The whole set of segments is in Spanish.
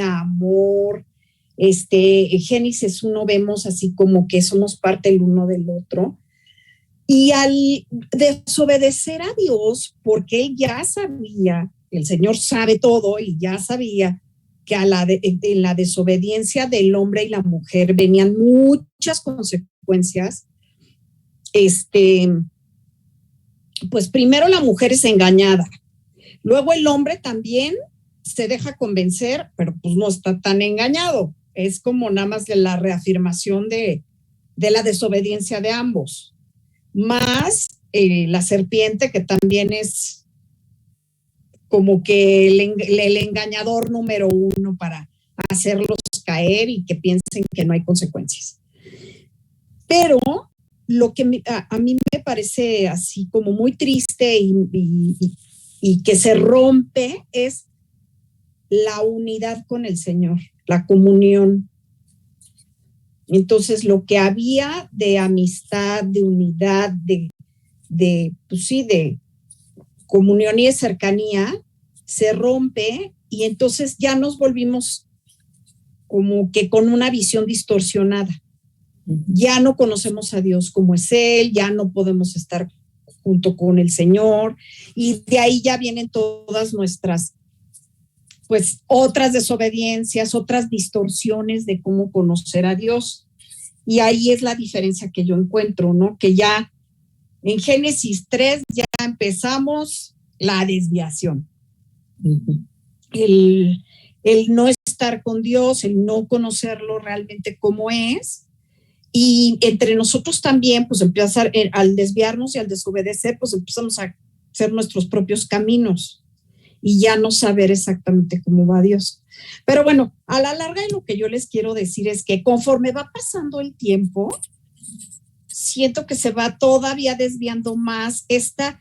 amor. Génesis 1 vemos así como que somos parte el uno del otro. Y al desobedecer a Dios, porque él ya sabía, el Señor sabe todo y ya sabía que en la desobediencia del hombre y la mujer venían muchas consecuencias. Pues primero la mujer es engañada, luego el hombre también se deja convencer, pero pues no está tan engañado. Es como nada más la reafirmación de la desobediencia de ambos. Más la serpiente, que también es como que el engañador número uno para hacerlos caer y que piensen que no hay consecuencias. Pero lo que a mí me parece así como muy triste y que se rompe es la unidad con el Señor, la comunión. Entonces, lo que había de amistad, de unidad, pues sí, de comunión y de cercanía, se rompe y entonces ya nos volvimos como que con una visión distorsionada. Ya no conocemos a Dios como es Él, ya no podemos estar junto con el Señor, y de ahí ya vienen todas nuestras, pues, otras desobediencias, otras distorsiones de cómo conocer a Dios. Y ahí es la diferencia que yo encuentro, ¿no? Que ya en Génesis 3 ya empezamos la desviación. Uh-huh. El no estar con Dios, el no conocerlo realmente como es. Y entre nosotros también, pues empezar al desviarnos y al desobedecer, pues empezamos a hacer nuestros propios caminos y ya no saber exactamente cómo va Dios. Pero bueno, a la larga lo que yo les quiero decir es que conforme va pasando el tiempo, siento que se va todavía desviando más esta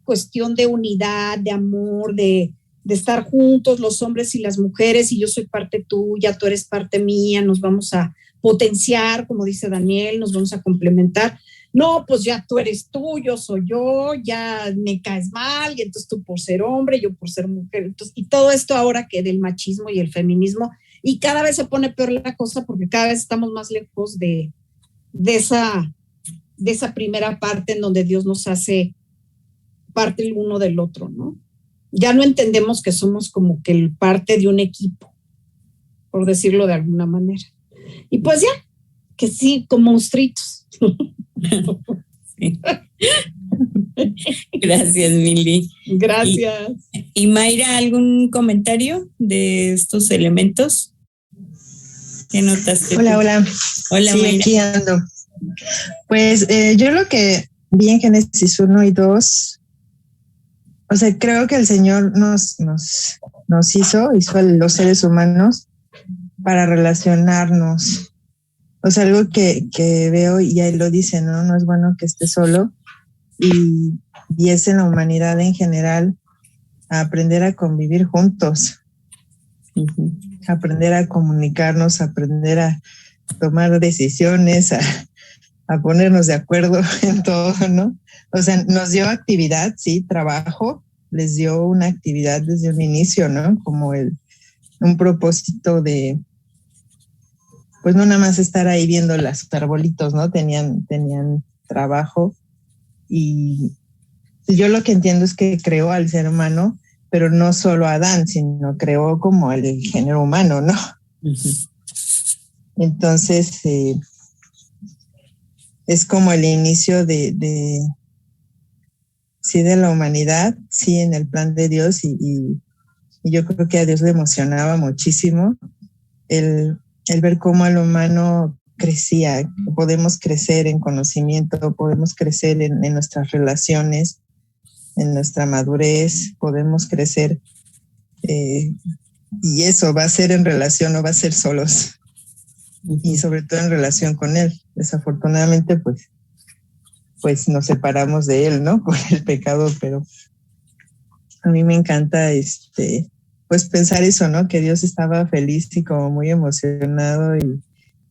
cuestión de unidad, de amor, de estar juntos los hombres y las mujeres, y yo soy parte tuya, tú eres parte mía, nos vamos a potenciar, como dice Daniel, nos vamos a complementar. No, pues ya tú eres tú, yo soy yo, ya me caes mal, y entonces tú por ser hombre, yo por ser mujer. Entonces, y todo esto ahora que del machismo y el feminismo, y cada vez se pone peor la cosa porque cada vez estamos más lejos de esa primera parte en donde Dios nos hace parte el uno del otro, ¿no? Ya no entendemos que somos como que parte de un equipo, por decirlo de alguna manera. Y pues ya, que sí, como monstruitos. Sí. Gracias, Mili. Gracias. ¿Y Mayra, algún comentario de estos elementos? ¿Qué notaste? Hola, hola. Hola, sí, Mayra. Aquí ando. Pues yo lo que vi en Génesis 1 y 2, o sea, creo que el Señor nos hizo a los seres humanos para relacionarnos. O sea, algo que veo y ahí lo dice, ¿no? No es bueno que esté solo. Y es en la humanidad en general a aprender a convivir juntos, aprender a comunicarnos, aprender a tomar decisiones, a ponernos de acuerdo en todo, ¿no? O sea, nos dio actividad, sí, trabajo, les dio una actividad desde un inicio, ¿no? Como un propósito de, pues no nada más estar ahí viendo los arbolitos, ¿no? Tenían trabajo, y yo lo que entiendo es que creó al ser humano, pero no solo a Adán, sino creó como el género humano, ¿no? Uh-huh. Entonces, es como el inicio de la humanidad, sí, en el plan de Dios, y yo creo que a Dios le emocionaba muchísimo el ver cómo el humano crecía. Podemos crecer en conocimiento, podemos crecer en nuestras relaciones, en nuestra madurez, podemos crecer, y eso va a ser en relación, no va a ser solos, y sobre todo en relación con Él. Desafortunadamente, pues nos separamos de Él, ¿no? Por el pecado, pero a mí me encanta pues pensar eso, ¿no? Que Dios estaba feliz y como muy emocionado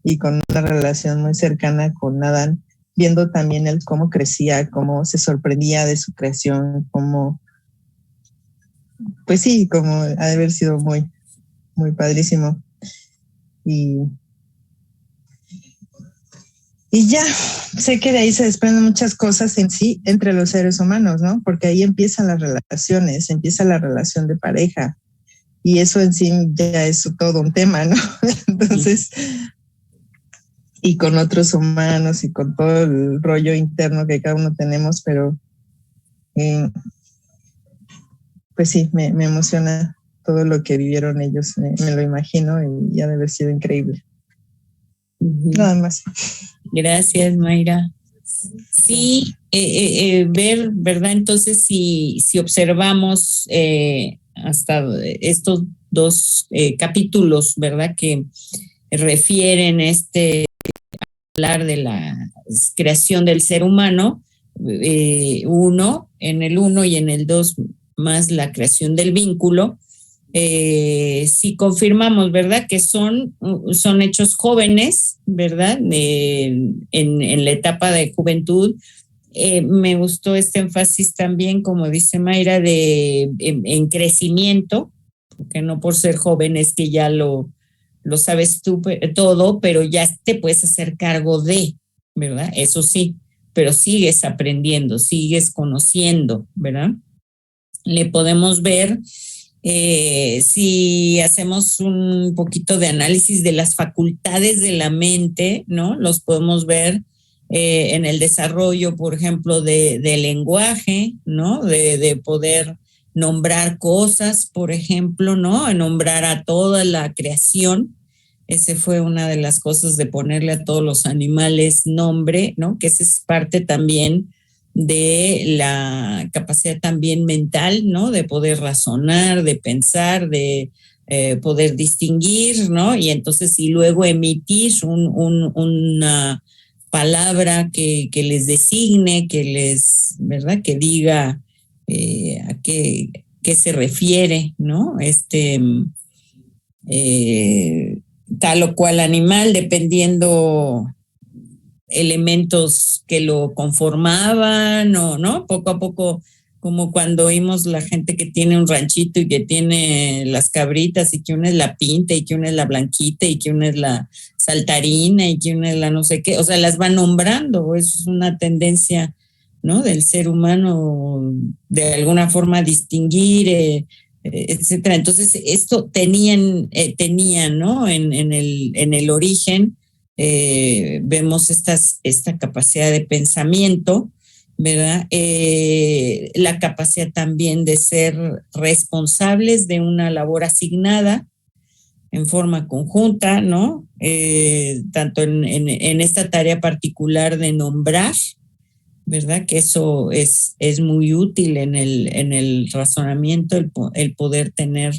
y con una relación muy cercana con Adán, viendo también él cómo crecía, cómo se sorprendía de su creación, cómo, pues sí, como ha de haber sido muy, muy padrísimo. Y ya, sé que de ahí se desprenden muchas cosas en sí entre los seres humanos, ¿no? Porque ahí empiezan las relaciones, empieza la relación de pareja. Y eso en sí ya es todo un tema, ¿no? Entonces, y con otros humanos y con todo el rollo interno que cada uno tenemos, pero pues sí, me emociona todo lo que vivieron ellos, me lo imagino y ha de haber sido increíble. Nada más. Gracias, Mayra. Sí, ver, ¿verdad? Entonces, si observamos hasta estos dos capítulos, ¿verdad? Que refieren hablar de la creación del ser humano, en el 1 y en el 2 más la creación del vínculo. Si confirmamos, ¿verdad? Que son hechos jóvenes, ¿verdad? En la etapa de juventud. Me gustó este énfasis también, como dice Mayra, en crecimiento, porque no por ser joven es que ya lo sabes tú todo, pero ya te puedes hacer cargo de, ¿verdad? Eso sí, pero sigues aprendiendo, sigues conociendo, ¿verdad? Le podemos ver, si hacemos un poquito de análisis de las facultades de la mente, ¿no? Los podemos ver en el desarrollo, por ejemplo, de lenguaje, ¿no? De poder nombrar cosas, por ejemplo, ¿no? Nombrar a toda la creación. Ese fue una de las cosas de ponerle a todos los animales nombre, ¿no? Que esa es parte también de la capacidad también mental, ¿no? De poder razonar, de pensar, de poder distinguir, ¿no? Y entonces, y luego emitir una palabra que les designe, que les, ¿verdad? Que diga a qué se refiere, ¿no? Tal o cual animal, dependiendo elementos que lo conformaban, o no, poco a poco, como cuando oímos la gente que tiene un ranchito y que tiene las cabritas, y que una es la pinta, y que una es la blanquita, y que una es la saltarina, y que una es la no sé qué, o sea, las van nombrando. Eso es una tendencia, ¿no? Del ser humano, de alguna forma distinguir, etcétera. Entonces, esto tenían, ¿no? En el origen, vemos esta capacidad de pensamiento, ¿verdad? La capacidad también de ser responsables de una labor asignada en forma conjunta, ¿no? Tanto en esta tarea particular de nombrar, ¿verdad? Que eso es muy útil en el razonamiento, el poder tener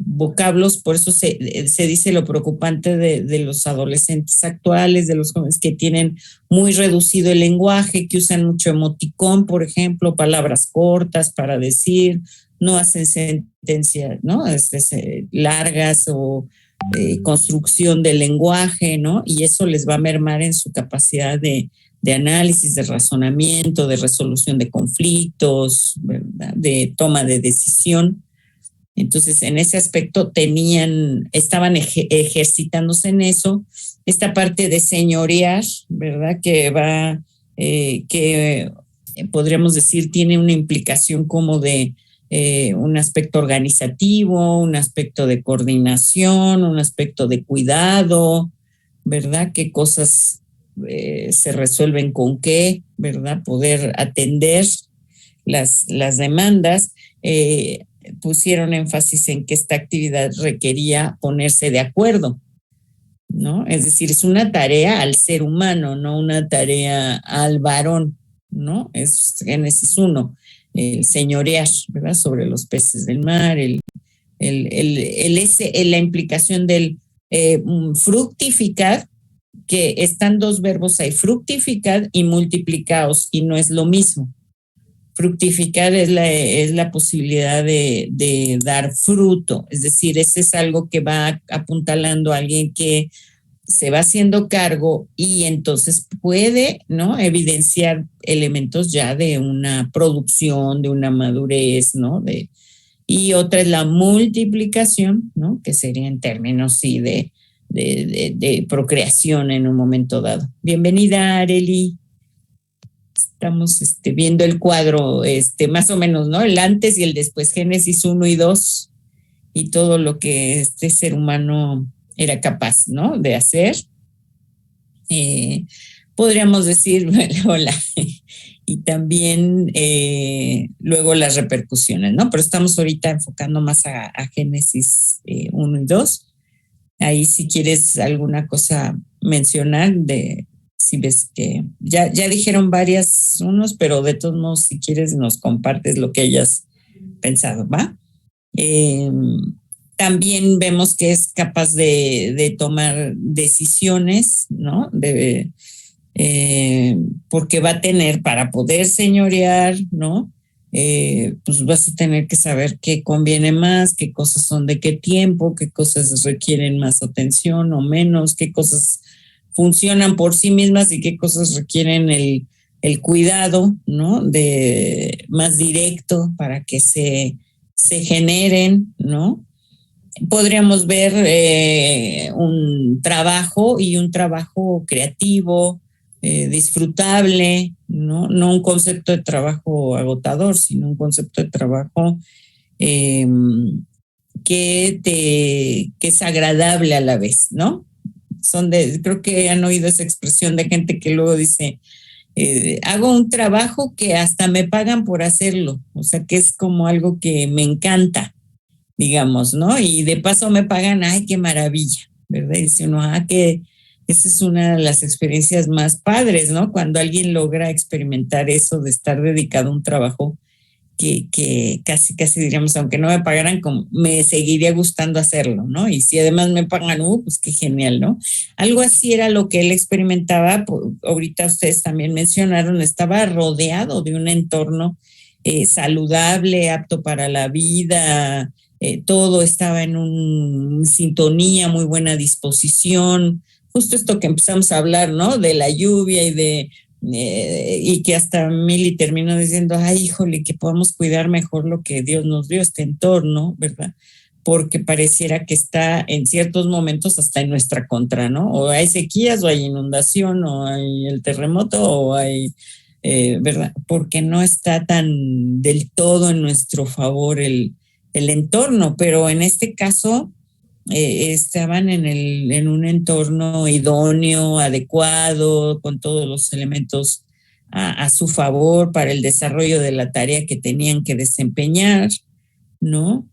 vocablos. Por eso se dice lo preocupante de los adolescentes actuales, de los jóvenes que tienen muy reducido el lenguaje, que usan mucho emoticón, por ejemplo, palabras cortas para decir, no hacen sentencias, ¿no? Largas o construcción del lenguaje, ¿no? Y eso les va a mermar en su capacidad de análisis, de razonamiento, de resolución de conflictos, ¿verdad? De toma de decisión. Entonces, en ese aspecto estaban ejercitándose en eso. Esta parte de señorear, ¿verdad? Que podríamos decir tiene una implicación como de un aspecto organizativo, un aspecto de coordinación, un aspecto de cuidado, ¿verdad? Qué cosas se resuelven con qué, ¿verdad? Poder atender las demandas. Pusieron énfasis en que esta actividad requería ponerse de acuerdo, ¿no? Es decir, es una tarea al ser humano, no una tarea al varón, ¿no? Es Génesis 1, el señorear, ¿verdad? Sobre los peces del mar, la implicación del fructificar, que están dos verbos ahí, fructificar y multiplicaos, y no es lo mismo. Fructificar es la posibilidad de dar fruto, es decir, ese es algo que va apuntalando a alguien que se va haciendo cargo y entonces puede, ¿no? Evidenciar elementos ya de una producción, de una madurez, ¿no? y otra es la multiplicación, ¿no? Que sería en términos, sí, de procreación en un momento dado. Bienvenida, Areli. Estamos viendo el cuadro, más o menos, ¿no? El antes y el después, Génesis 1 y 2, y todo lo que este ser humano era capaz, ¿no? De hacer. Podríamos decir, hola, y también luego las repercusiones, ¿no? Pero estamos ahorita enfocando más a Génesis 1 y 2. Ahí si quieres alguna cosa mencionar si ves que ya dijeron varias unos, pero de todos modos si quieres nos compartes lo que hayas pensado, ¿va? También vemos que es capaz de tomar decisiones, ¿no? Porque va a tener para poder señorear, ¿no? Pues vas a tener que saber qué conviene más, qué cosas son de qué tiempo, qué cosas requieren más atención o menos, qué cosas funcionan por sí mismas y qué cosas requieren el cuidado, ¿no? Más directo para que se generen, ¿no? Podríamos ver un trabajo y un trabajo creativo, disfrutable, ¿no? No un concepto de trabajo agotador, sino un concepto de trabajo que es agradable a la vez, ¿no? Creo que han oído esa expresión de gente que luego dice, hago un trabajo que hasta me pagan por hacerlo, o sea que es como algo que me encanta, digamos, ¿no? Y de paso me pagan, ¡ay, qué maravilla! ¿Verdad? Y dice uno, que esa es una de las experiencias más padres, ¿no? Cuando alguien logra experimentar eso de estar dedicado a un trabajo que casi diríamos, aunque no me pagaran, me seguiría gustando hacerlo, ¿no? Y si además me pagan, pues qué genial, ¿no? Algo así era lo que él experimentaba. Ahorita ustedes también mencionaron, estaba rodeado de un entorno saludable, apto para la vida, todo estaba en sintonía, muy buena disposición. Justo esto que empezamos a hablar, ¿no? De la lluvia y que hasta Mili terminó diciendo, ay, híjole, que podamos cuidar mejor lo que Dios nos dio, este entorno, ¿verdad? Porque pareciera que está en ciertos momentos hasta en nuestra contra, ¿no? O hay sequías, o hay inundación, o hay el terremoto, o hay, ¿verdad? Porque no está tan del todo en nuestro favor el entorno, pero en este caso estaban en un entorno idóneo, adecuado, con todos los elementos a su favor para el desarrollo de la tarea que tenían que desempeñar, ¿no?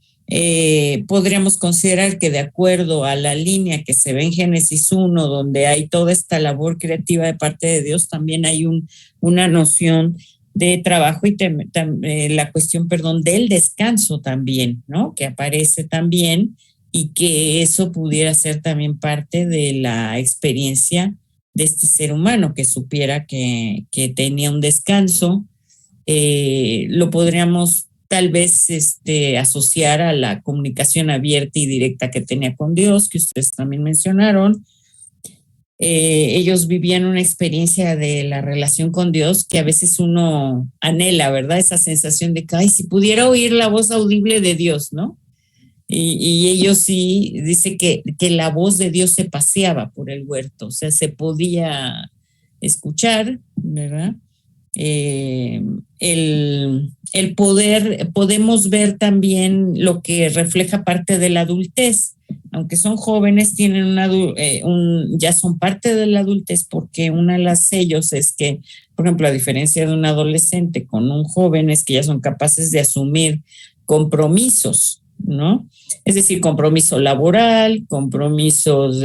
Podríamos considerar que de acuerdo a la línea que se ve en Génesis 1, donde hay toda esta labor creativa de parte de Dios, también hay una noción de trabajo y la cuestión, del descanso también, ¿no? Que aparece también, y que eso pudiera ser también parte de la experiencia de este ser humano, que supiera que tenía un descanso. Lo podríamos tal vez asociar a la comunicación abierta y directa que tenía con Dios, que ustedes también mencionaron. Ellos vivían una experiencia de la relación con Dios que a veces uno anhela, ¿verdad? Esa sensación de que, ay, si pudiera oír la voz audible de Dios, ¿no? Y ellos sí, dice que la voz de Dios se paseaba por el huerto, o sea, se podía escuchar, ¿verdad? El poder, podemos ver también lo que refleja parte de la adultez, aunque son jóvenes, tienen ya son parte de la adultez, porque una de las sellos es que, por ejemplo, a diferencia de un adolescente con un joven, es que ya son capaces de asumir compromisos, ¿no? Es decir, compromiso laboral, compromisos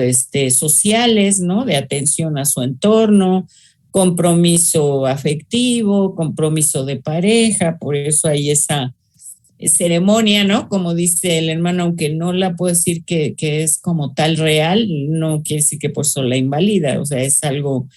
sociales, ¿no? De atención a su entorno, compromiso afectivo, compromiso de pareja, por eso hay esa ceremonia, ¿no? Como dice el hermano, aunque no la puedo decir que es como tal real, no quiere decir que por eso la invalida, o sea, es algo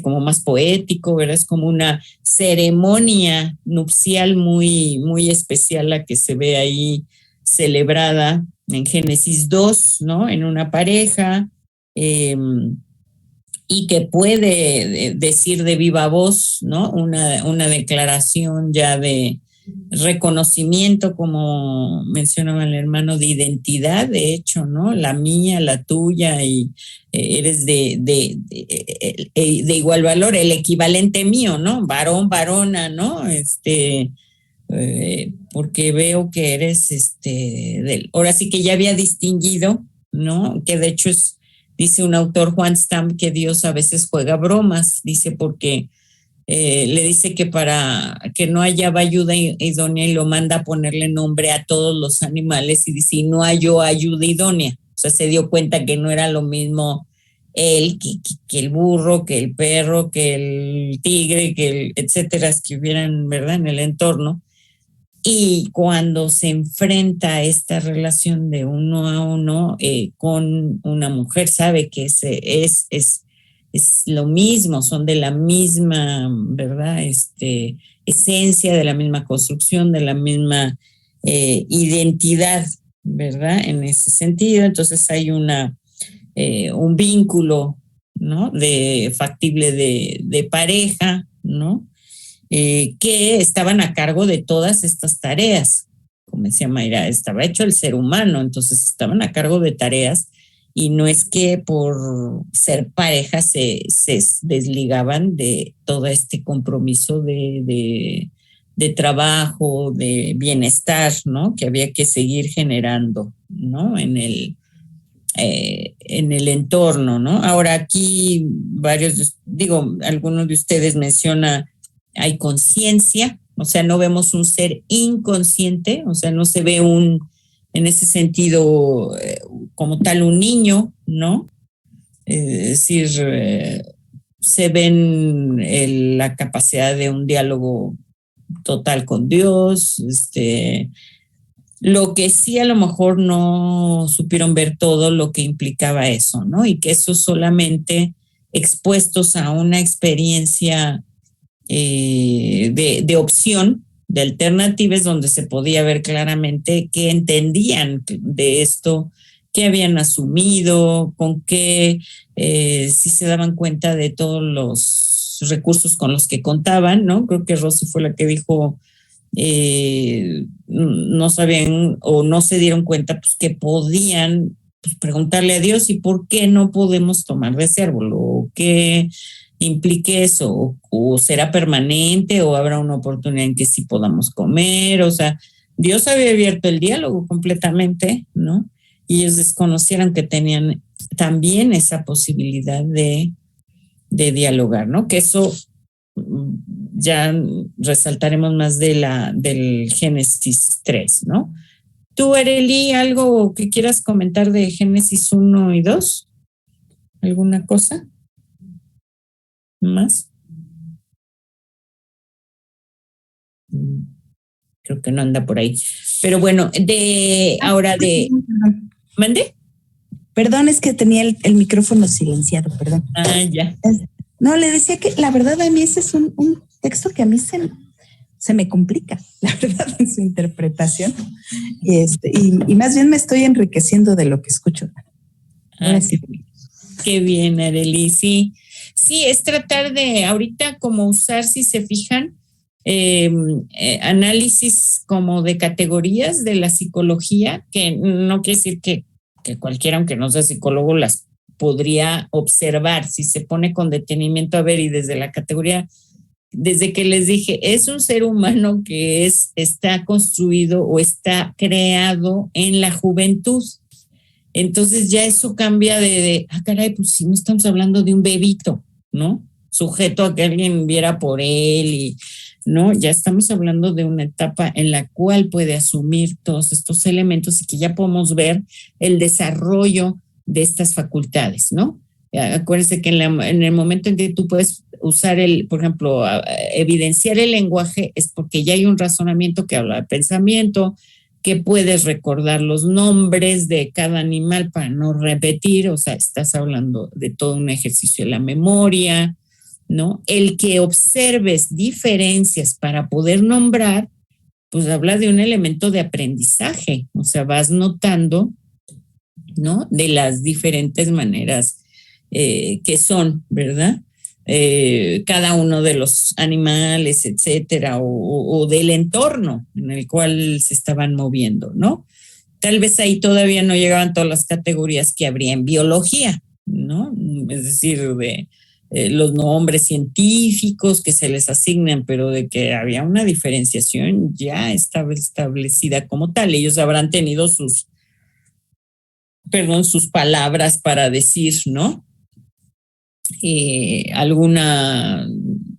como más poético, ¿verdad? Es como una ceremonia nupcial muy, muy especial la que se ve ahí celebrada en Génesis 2, ¿no? En una pareja, y que puede decir de viva voz, ¿no? Una declaración ya de reconocimiento, como mencionaba el hermano, de identidad, de hecho, ¿no? La mía, la tuya, y eres de igual valor, el equivalente mío, ¿no? Varón, varona, ¿no? Porque veo que eres, ahora sí que ya había distinguido, ¿no? Que de hecho dice un autor, Juan Stam, que Dios a veces juega bromas, dice porque le dice que para que no hallaba ayuda idónea y lo manda a ponerle nombre a todos los animales y dice, y no halló ayuda idónea. O sea, se dio cuenta que no era lo mismo él que el burro, que el perro, que el tigre, etcétera, que hubieran, ¿verdad?, en el entorno. Y cuando se enfrenta a esta relación de uno a uno con una mujer, sabe que es lo mismo, son de la misma, ¿verdad? Esencia, de la misma construcción, de la misma identidad, ¿verdad? En ese sentido, entonces hay un vínculo, ¿no? Factible de pareja, ¿no? Que estaban a cargo de todas estas tareas. Como decía Mayra, estaba hecho el ser humano, entonces estaban a cargo de tareas y no es que por ser pareja se desligaban de todo este compromiso de trabajo, de bienestar, ¿no? Que había que seguir generando, ¿no? En el entorno, ¿no? Ahora aquí algunos de ustedes mencionan, hay conciencia, o sea, no vemos un ser inconsciente, o sea, no se ve en ese sentido, como tal un niño, ¿no? Es decir, se ven la capacidad de un diálogo total con Dios, lo que sí a lo mejor no supieron ver todo lo que implicaba eso, ¿no? Y que eso solamente expuestos a una experiencia de opción, de alternativas, donde se podía ver claramente que entendían de esto, qué habían asumido, con qué, sí se daban cuenta de todos los recursos con los que contaban, ¿no? Creo que Rosy fue la que dijo, no sabían o no se dieron cuenta, pues, que podían, pues, preguntarle a Dios, ¿y por qué no podemos tomar de ese árbol? ¿O qué implique eso? ¿O será permanente? ¿O habrá una oportunidad en que sí podamos comer? O sea, Dios había abierto el diálogo completamente, ¿no? Y ellos desconocieron que tenían también esa posibilidad de dialogar, ¿no? Que eso ya resaltaremos más del Génesis 3, ¿no? Tú, Arely, ¿algo que quieras comentar de Génesis 1 y 2? ¿Alguna cosa más? Creo que no anda por ahí. Pero bueno, ¿mande? Perdón, es que tenía el micrófono silenciado, perdón. Ah, ya. No, le decía que la verdad a mí ese es un texto que a mí se me complica, la verdad, en su interpretación. Y más bien me estoy enriqueciendo de lo que escucho. Sí. Qué bien, Arely. Sí, es tratar de ahorita como usar, si se fijan, análisis como de categorías de la psicología, que no quiere decir que cualquiera, aunque no sea psicólogo, las podría observar si se pone con detenimiento a ver, y desde la categoría, desde que les dije, es un ser humano que está construido o está creado en la juventud. Entonces ya eso cambia caray, pues si no estamos hablando de un bebito, ¿no? Sujeto a que alguien viera por él, y no, ya estamos hablando de una etapa en la cual puede asumir todos estos elementos y que ya podemos ver el desarrollo de estas facultades, ¿no? Acuérdense que en el momento en que tú puedes usar por ejemplo, evidenciar el lenguaje, es porque ya hay un razonamiento que habla de pensamiento, que puedes recordar los nombres de cada animal para no repetir, o sea, estás hablando de todo un ejercicio de la memoria, ¿no? El que observes diferencias para poder nombrar, pues habla de un elemento de aprendizaje, o sea, vas notando, ¿no? De las diferentes maneras que son, ¿verdad? cada uno de los animales, etcétera, o del entorno en el cual se estaban moviendo, ¿no? Tal vez ahí todavía no llegaban todas las categorías que habría en biología, ¿no? Es decir, de los nombres científicos que se les asignan, pero de que había una diferenciación ya establecida como tal. Ellos habrán tenido sus palabras para decir, ¿no? Alguna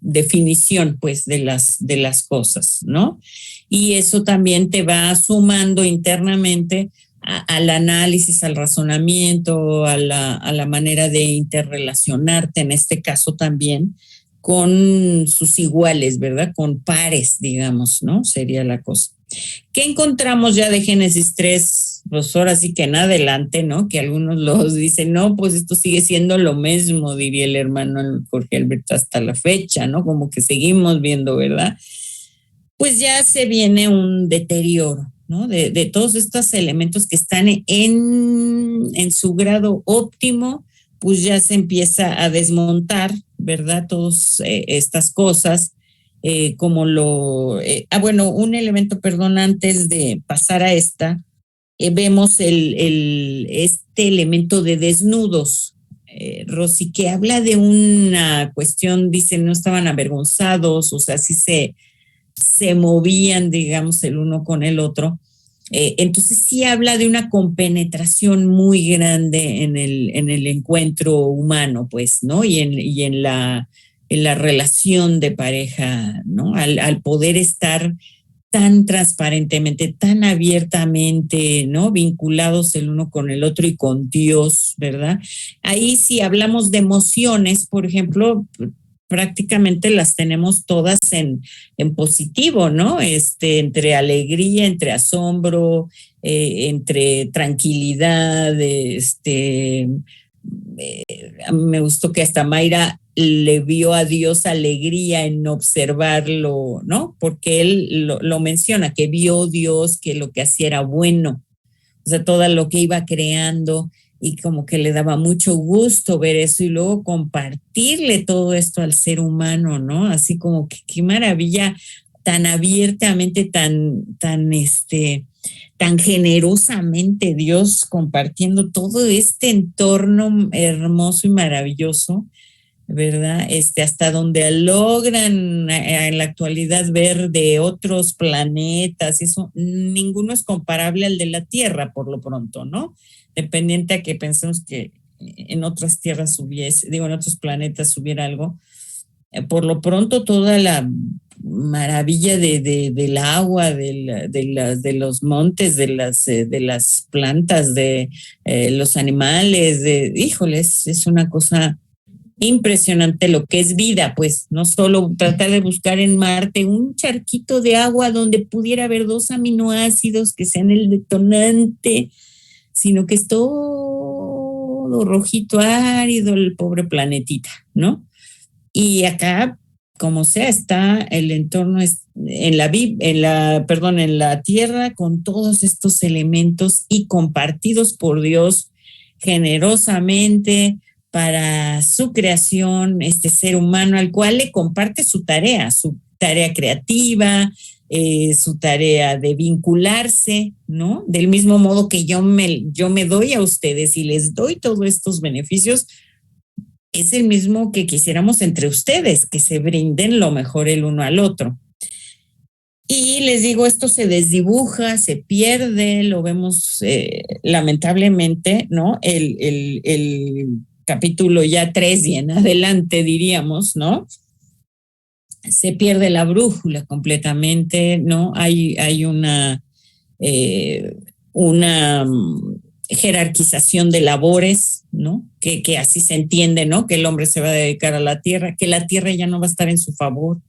definición, pues, de las cosas, ¿no? Y eso también te va sumando internamente al análisis, al razonamiento, a la manera de interrelacionarte, en este caso también, con sus iguales, ¿verdad? Con pares, digamos, ¿no? Sería la cosa. ¿Qué encontramos ya de Génesis 3? Pues ahora sí que en adelante, ¿no? Que algunos los dicen, no, pues esto sigue siendo lo mismo, diría el hermano Jorge Alberto, hasta la fecha, ¿no? Como que seguimos viendo, ¿verdad? Pues ya se viene un deterioro, ¿no? De todos estos elementos que están en su grado óptimo, pues ya se empieza a desmontar, ¿verdad? Todas estas cosas. Como un elemento, perdón, antes de pasar a esta, vemos este elemento de desnudos, Rosy, que habla de una cuestión, dice, no estaban avergonzados, o sea, sí se movían, digamos, el uno con el otro. Entonces sí habla de una compenetración muy grande en el encuentro humano, pues, ¿no? Y en la relación de pareja, ¿no? Al poder estar tan transparentemente, tan abiertamente, ¿no? Vinculados el uno con el otro y con Dios, ¿verdad? Ahí si hablamos de emociones, por ejemplo, prácticamente las tenemos todas en positivo, ¿no? Entre alegría, entre asombro, entre tranquilidad, me gustó que hasta Mayra le vio a Dios alegría en observarlo, ¿no? Porque él lo menciona, que vio Dios que lo que hacía era bueno, o sea, todo lo que iba creando, y como que le daba mucho gusto ver eso y luego compartirle todo esto al ser humano, ¿no? Así como que qué maravilla, tan abiertamente, tan generosamente Dios compartiendo todo este entorno hermoso y maravilloso, ¿verdad? Hasta donde logran en la actualidad ver de otros planetas, eso, ninguno es comparable al de la Tierra, por lo pronto, ¿no? Dependiente a que pensemos que en otras tierras en otros planetas hubiera algo. Por lo pronto, toda la maravilla del agua, de los montes, de las plantas, de los animales, híjoles, es una cosa impresionante lo que es vida, pues no solo tratar de buscar en Marte un charquito de agua donde pudiera haber 2 aminoácidos que sean el detonante, sino que es todo rojito, árido, el pobre planetita, ¿no? Y acá, como sea, está el entorno en la Tierra con todos estos elementos y compartidos por Dios generosamente para su creación, este ser humano al cual le comparte su tarea creativa, su tarea de vincularse, ¿no? Del mismo modo que yo me doy a ustedes y les doy todos estos beneficios, es el mismo que quisiéramos entre ustedes, que se brinden lo mejor el uno al otro. Y les digo, esto se desdibuja, se pierde, lo vemos lamentablemente, ¿no? El capítulo ya 3 y en adelante, diríamos, ¿no? Se pierde la brújula completamente, ¿no? Hay una jerarquización de labores, ¿no? Que así se entiende, ¿no? Que el hombre se va a dedicar a la tierra, que la tierra ya no va a estar en su favor,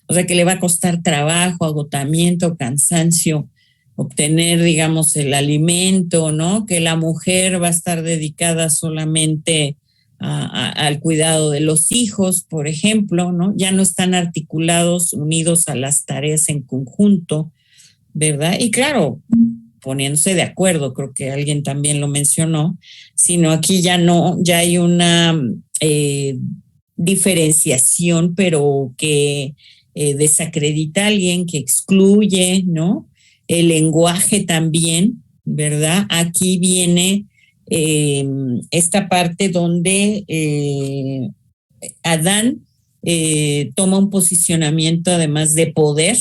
o sea, que le va a costar trabajo, agotamiento, cansancio, obtener, digamos, el alimento, ¿no? Que la mujer va a estar dedicada solamente al cuidado de los hijos, por ejemplo, ¿no? Ya no están articulados, unidos a las tareas en conjunto, ¿verdad? Y claro, poniéndose de acuerdo, creo que alguien también lo mencionó, sino aquí ya no, ya hay una diferenciación, pero que desacredita a alguien, que excluye, ¿no? El lenguaje también, ¿verdad? Aquí viene esta parte donde Adán toma un posicionamiento además de poder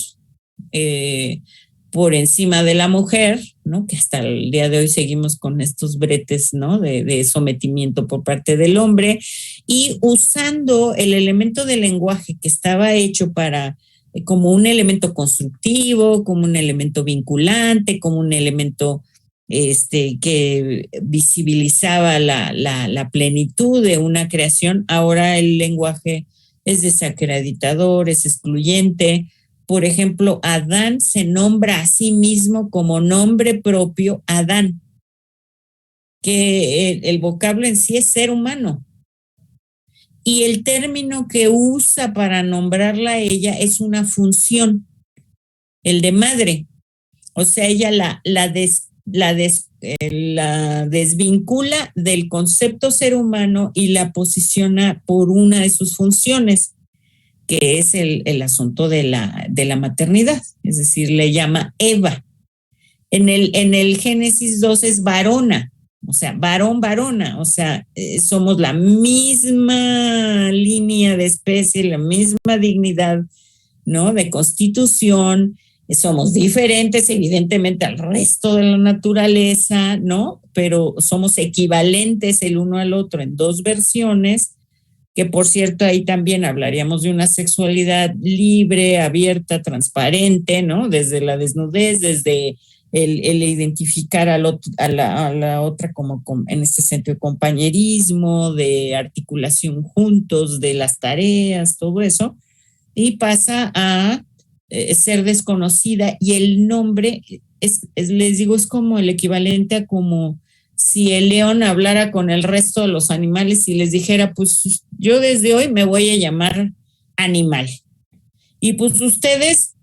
por encima de la mujer, ¿no? Que hasta el día de hoy seguimos con estos bretes, ¿no? De sometimiento por parte del hombre, y usando el elemento del lenguaje que estaba hecho para como un elemento constructivo, como un elemento vinculante, como un elemento que visibilizaba la plenitud de una creación. Ahora el lenguaje es desacreditador, es excluyente. Por ejemplo, Adán se nombra a sí mismo como nombre propio Adán, que el vocablo en sí es ser humano. Y el término que usa para nombrarla a ella es una función, el de madre. O sea, ella la desvincula del concepto ser humano y la posiciona por una de sus funciones, que es el asunto de la maternidad, es decir, le llama Eva. En el Génesis 2 es varona, o sea, varón, varona, o sea, somos la misma línea de especie, la misma dignidad, ¿no? De constitución, somos diferentes evidentemente al resto de la naturaleza, ¿no? Pero somos equivalentes el uno al otro en dos versiones, que por cierto ahí también hablaríamos de una sexualidad libre, abierta, transparente, ¿no? Desde la desnudez, desde el identificar a la otra como en este sentido de compañerismo, de articulación juntos, de las tareas, todo eso, y pasa a ser desconocida, y el nombre, les digo, es como el equivalente a como si el león hablara con el resto de los animales y les dijera, pues yo desde hoy me voy a llamar animal. Y pues ustedes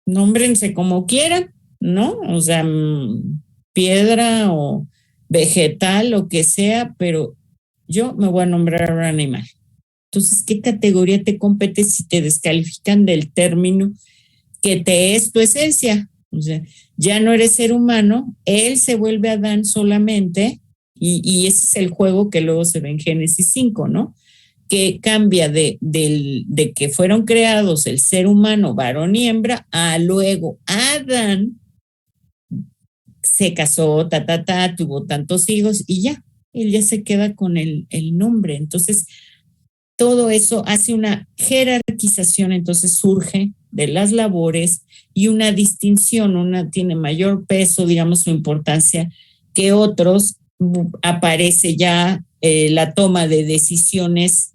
nómbrense como quieran, ¿no? O sea, piedra o vegetal, lo que sea, pero yo me voy a nombrar un animal. Entonces, ¿qué categoría te compete si te descalifican del término que te es tu esencia? O sea, ya no eres ser humano, él se vuelve Adán solamente, y ese es el juego que luego se ve en Génesis 5, ¿no? Que cambia de que fueron creados el ser humano, varón y hembra, a luego Adán se casó, tuvo tantos hijos y ya, él ya se queda con el nombre. Entonces, todo eso hace una jerarquización, entonces surge de las labores y una distinción, una tiene mayor peso, digamos, su importancia que otros. Aparece ya la toma de decisiones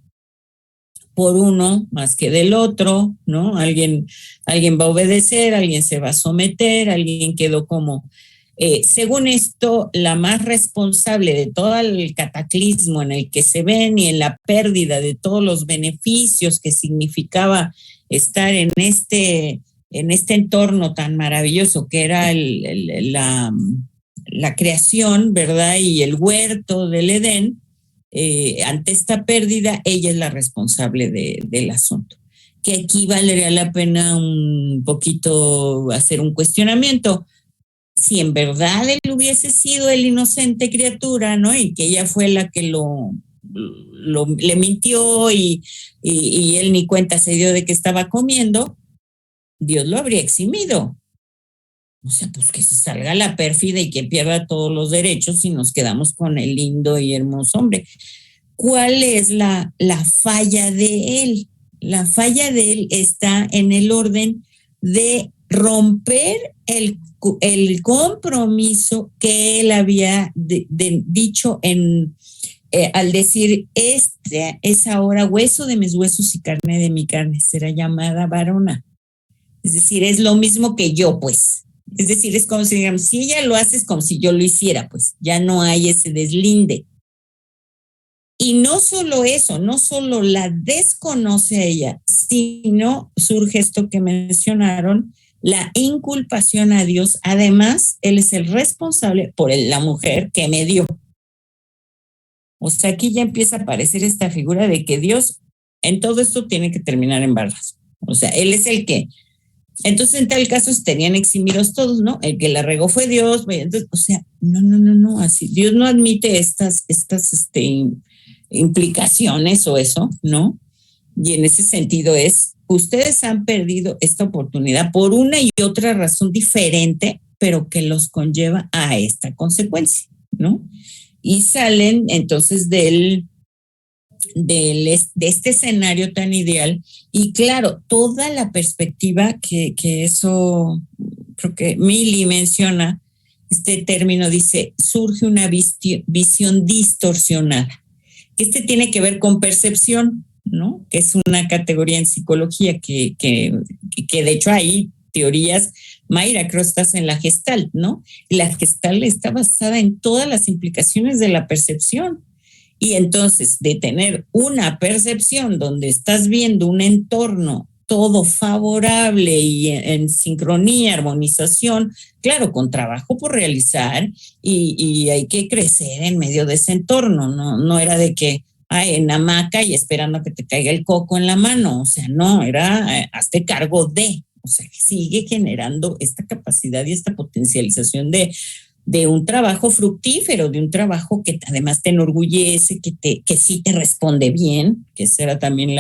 por uno más que del otro, ¿no? Alguien va a obedecer, alguien se va a someter, alguien quedó como... según esto, la más responsable de todo el cataclismo en el que se ven y en la pérdida de todos los beneficios que significaba estar en este entorno tan maravilloso que era la creación, ¿verdad? Y el huerto del Edén, ante esta pérdida, ella es la responsable del asunto. Que aquí valdría la pena un poquito hacer un cuestionamiento. Si en verdad él hubiese sido el inocente criatura, ¿no? Y que ella fue la que le mintió y él ni cuenta se dio de que estaba comiendo, Dios lo habría eximido. O sea, pues que se salga la pérfida y que pierda todos los derechos y nos quedamos con el lindo y hermoso hombre. ¿Cuál es la falla de él? La falla de él está en el orden de romper el compromiso que él había dicho al decir, este es ahora hueso de mis huesos y carne de mi carne, será llamada varona. Es decir, es lo mismo que yo, pues. Es decir, es como si digamos, si ella lo hace, es como si yo lo hiciera, pues ya no hay ese deslinde. Y no solo eso, no solo la desconoce a ella, sino surge esto que mencionaron, la inculpación a Dios. Además, él es el responsable por la mujer que me dio. O sea, aquí ya empieza a aparecer esta figura de que Dios en todo esto tiene que terminar en barras. O sea, Él es el que. Entonces, en tal caso, estarían eximidos todos, ¿no? El que la regó fue Dios. Entonces, o sea, no, así. Dios no admite estas implicaciones o eso, ¿no? Y en ese sentido ustedes han perdido esta oportunidad por una y otra razón diferente, pero que los conlleva a esta consecuencia, ¿no? Y salen entonces de este escenario tan ideal y claro, toda la perspectiva que eso, creo que Mili menciona, este término dice, surge una visión distorsionada. Este tiene que ver con percepción, ¿no? Que es una categoría en psicología que de hecho hay teorías. Mayra, creo que estás en la Gestalt, ¿no? Y la Gestalt está basada en todas las implicaciones de la percepción. Y entonces, de tener una percepción donde estás viendo un entorno todo favorable y en sincronía, armonización, claro, con trabajo por realizar y hay que crecer en medio de ese entorno, no era de que en hamaca y esperando a que te caiga el coco en la mano, o sea, no, era hazte cargo de, o sea, sigue generando esta capacidad y esta potencialización de un trabajo fructífero, de un trabajo que además te enorgullece, que sí te responde bien, que eso era también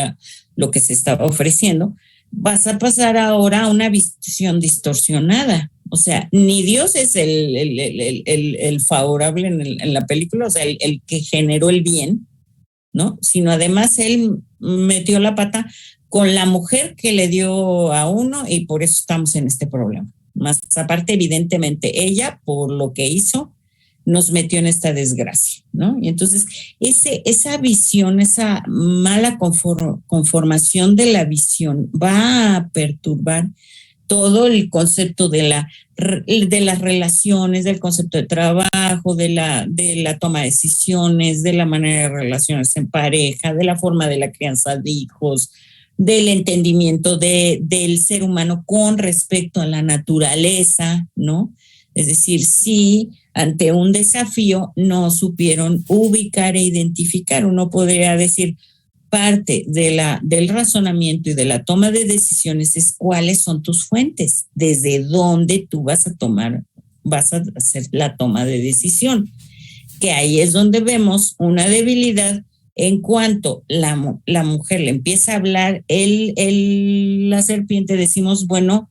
lo que se estaba ofreciendo. Vas a pasar ahora a una visión distorsionada. O sea, ni Dios es el favorable en la película, o sea, el que generó el bien, ¿no? Sino además él metió la pata con la mujer que le dio a uno y por eso estamos en este problema. Más aparte, evidentemente, ella, por lo que hizo, nos metió en esta desgracia, ¿no? Y entonces, esa visión, esa mala conformación de la visión va a perturbar todo el concepto de las relaciones, del concepto de trabajo, de la toma de decisiones, de la manera de relacionarse en pareja, de la forma de la crianza de hijos, del entendimiento del ser humano con respecto a la naturaleza, ¿no? Es decir, si ante un desafío no supieron ubicar e identificar, uno podría decir, parte del razonamiento y de la toma de decisiones es cuáles son tus fuentes, desde dónde tú vas a hacer la toma de decisión, que ahí es donde vemos una debilidad. En cuanto la mujer le empieza a hablar, la serpiente, decimos, bueno,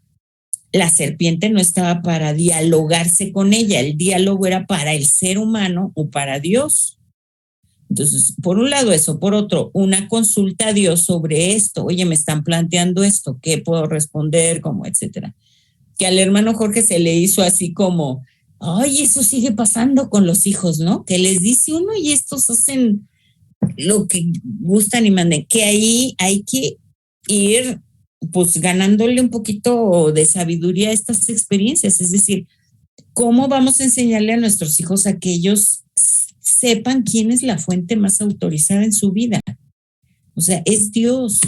la serpiente no estaba para dialogarse con ella, el diálogo era para el ser humano o para Dios. Entonces, por un lado eso, por otro, una consulta a Dios sobre esto, oye, me están planteando esto, ¿qué puedo responder? Como etcétera. Que al hermano Jorge se le hizo así como, ay, eso sigue pasando con los hijos, ¿no? Que les dice uno y estos hacen lo que gustan y manden, que ahí hay que ir pues ganándole un poquito de sabiduría a estas experiencias, es decir, ¿cómo vamos a enseñarle a nuestros hijos a que ellos sepan quién es la fuente más autorizada en su vida? O sea, es Dios.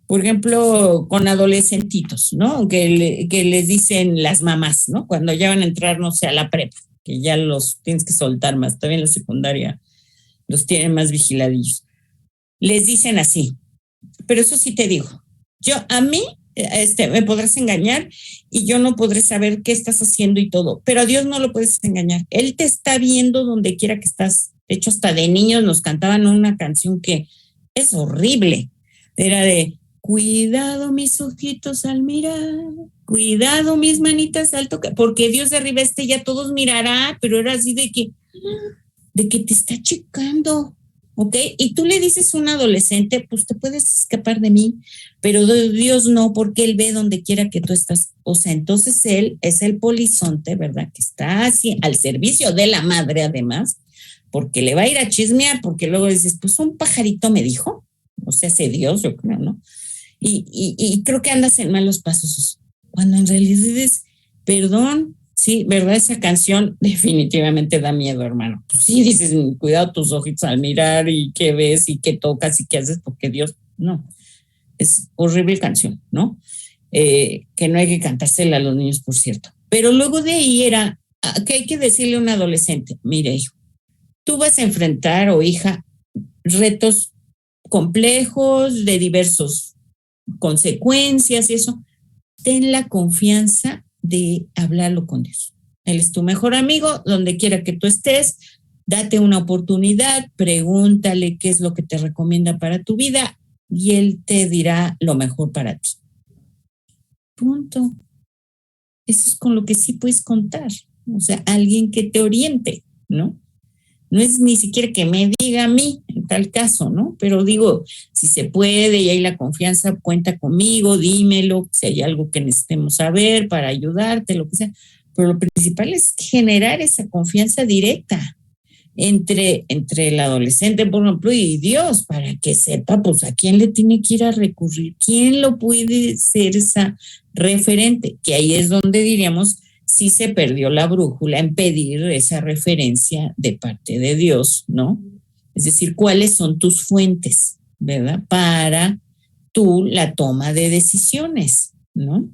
Por ejemplo, con adolescentitos, ¿no? Que les dicen las mamás, ¿no? Cuando ya van a entrar, no sé, a la prepa, que ya los tienes que soltar más, todavía en la secundaria los tienen más vigiladillos. Les dicen así, pero eso sí te digo, a mí me podrás engañar y yo no podré saber qué estás haciendo y todo, pero a Dios no lo puedes engañar. Él te está viendo donde quiera que estás. De hecho, hasta de niños nos cantaban una canción que es horrible. Era de, cuidado mis ojitos al mirar, cuidado mis manitas al tocar, porque Dios de arriba ya todos mirará, pero era así de que te está checando, ¿ok? Y tú le dices a un adolescente, pues te puedes escapar de mí, pero de Dios no, porque Él ve donde quiera que tú estás. O sea, entonces Él es el polizonte, ¿verdad? Que está así al servicio de la madre, además, porque le va a ir a chismear, porque luego dices, pues un pajarito me dijo, o sea, ese Dios, yo creo, ¿no? Y creo que andas en malos pasos, cuando en realidad es, perdón. Sí, ¿verdad? Esa canción definitivamente da miedo, hermano. Pues sí, dices, cuidado tus ojitos al mirar y qué ves y qué tocas y qué haces, porque Dios, no. Es horrible canción, ¿no? Que no hay que cantársela a los niños, por cierto. Pero luego de ahí era, ¿qué hay que decirle a un adolescente? Mire, hijo, tú vas a enfrentar, o hija, retos complejos de diversas consecuencias y eso. Ten la confianza de hablarlo con Dios. Él es tu mejor amigo, donde quiera que tú estés, date una oportunidad, pregúntale qué es lo que te recomienda para tu vida y él te dirá lo mejor para ti. Punto. Eso es con lo que sí puedes contar. O sea, alguien que te oriente, ¿no? No es ni siquiera que me diga a mí en tal caso, ¿no? Pero digo, si se puede y hay la confianza, cuenta conmigo, dímelo, si hay algo que necesitemos saber para ayudarte, lo que sea. Pero lo principal es generar esa confianza directa entre el adolescente, por ejemplo, y Dios, para que sepa, pues, a quién le tiene que ir a recurrir, quién lo puede ser esa referente, que ahí es donde diríamos sí se perdió la brújula en pedir esa referencia de parte de Dios, ¿no? Es decir, ¿cuáles son tus fuentes, verdad? Para tú la toma de decisiones, ¿no?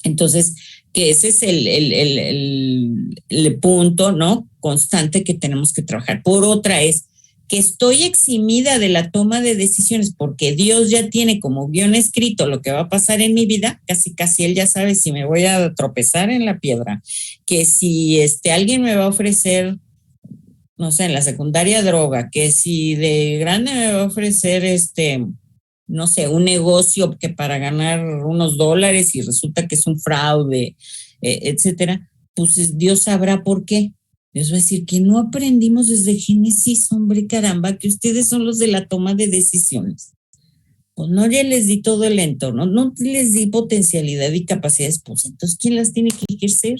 Entonces, que ese es el punto, ¿no? Constante que tenemos que trabajar. Por otra es que estoy eximida de la toma de decisiones porque Dios ya tiene como guión escrito lo que va a pasar en mi vida, casi él ya sabe si me voy a tropezar en la piedra, que si alguien me va a ofrecer, no sé, en la secundaria droga, que si de grande me va a ofrecer no sé, un negocio que para ganar unos dólares y resulta que es un fraude, etcétera, pues Dios sabrá por qué. Dios va a decir que no aprendimos desde Génesis, hombre, caramba, que ustedes son los de la toma de decisiones. Pues no, ya les di todo el entorno, no les di potencialidad y capacidades, pues entonces, ¿quién las tiene que ejercer?